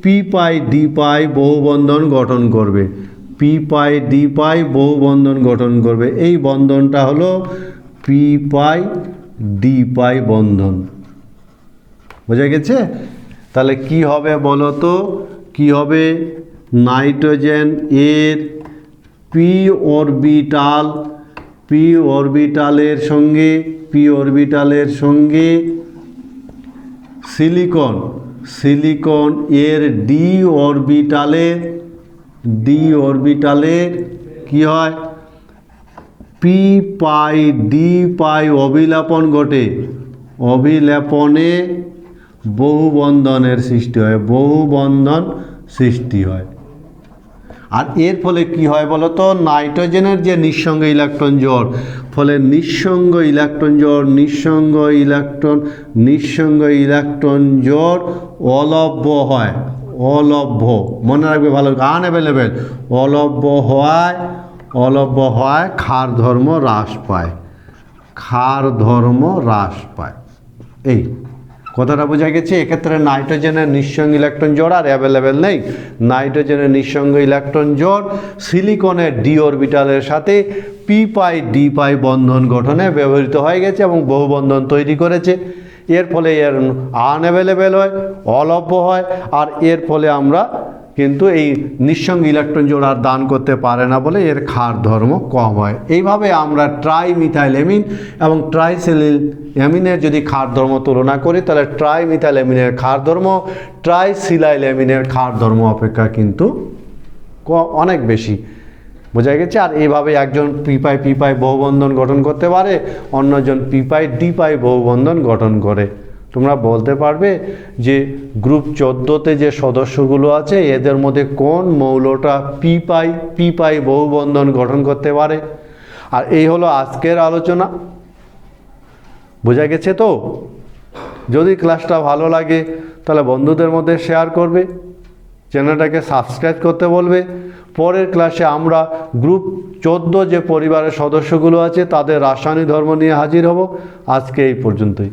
পি পাই ডি পাই বহুবন্ধন গঠন করবে, পি পাই ডি পাই বহুবন্ধন গঠন করবে। এই বন্ধনটা হলো পি পাই ডি পাই বন্ধন। বোঝা গেছে? তাহলে কি হবে বলো তো? কি হবে? নাইট্রোজেন এর পি অরবিটালের সঙ্গে সিলিকন এর ডি অরবিটালের কি হয়? পি পাই ডি পাই অবিলেপন ঘটে, অবিলেপনে বহুবন্ধনের সৃষ্টি হয়। আর এর ফলে কি হয় বলো তো? নাইট্রোজেনের যে নিঃসঙ্গ ইলেকট্রন জোড়, ফলে নিঃসঙ্গ ইলেকট্রন জোড় অলভ্য হয়, মনে রাখবে ভালো, আনঅ্যাভেলেবেল, অলভ্য হয়, ক্ষার ধর্ম হ্রাস পায়। এই কথাটা বোঝা গেছে? এক্ষেত্রে নাইট্রোজেনের নিঃসঙ্গ ইলেকট্রন জোড় আর অ্যাভেলেবেল নেই। নাইট্রোজেনের নিঃসঙ্গ ইলেকট্রন জোড় সিলিকনের ডি অরবিটালের সাথে পি পাই ডি পাই বন্ধন গঠনে ব্যবহৃত হয়ে গেছে এবং বহুবন্ধন তৈরি করেছে। এর ফলে এর আনঅ্যাভেলেবেল হয়, অলভ্য হয়, আর এর ফলে আমরা কিন্তু এই নিঃসঙ্গ ইলেকট্রন জোড় আর দান করতে পারে না বলে এর ক্ষার ধর্ম কম হয়। এইভাবে আমরা ট্রাইমিথাইল অ্যামিন এবং ট্রাইসিলাইল অ্যামিনের যদি ক্ষার ধর্ম তুলনা করি, তাহলে ট্রাইমিথাইল অ্যামিনের ক্ষার ধর্ম ট্রাইসিলাইল অ্যামিনের ক্ষার ধর্ম অপেক্ষা কিন্তু অনেক বেশি। বোঝা গেছে? আর এইভাবে একজন পি পাই বহুবন্ধন গঠন করতে পারে, অন্যজন পি পাই ডি পাই বহুবন্ধন গঠন করে। তোমরা বলতে পারবে যে গ্রুপ 14তে যে সদস্যগুলো আছে, এদের মধ্যে কোন মৌলটা পি পাই বহুবন্ধন গঠন করতে পারে? আর এই হলো আজকের আলোচনা। বোঝা গেছে তো? যদি ক্লাসটা ভালো লাগে তাহলে বন্ধুদের মধ্যে শেয়ার করবে, চ্যানেলটাকে সাবস্ক্রাইব করতে বলবে। পরের ক্লাসে আমরা গ্রুপ 14 যে পরিবারের সদস্যগুলো আছে তাদের রাসায়নিক ধর্ম নিয়ে হাজির হব। আজকে এই পর্যন্তই।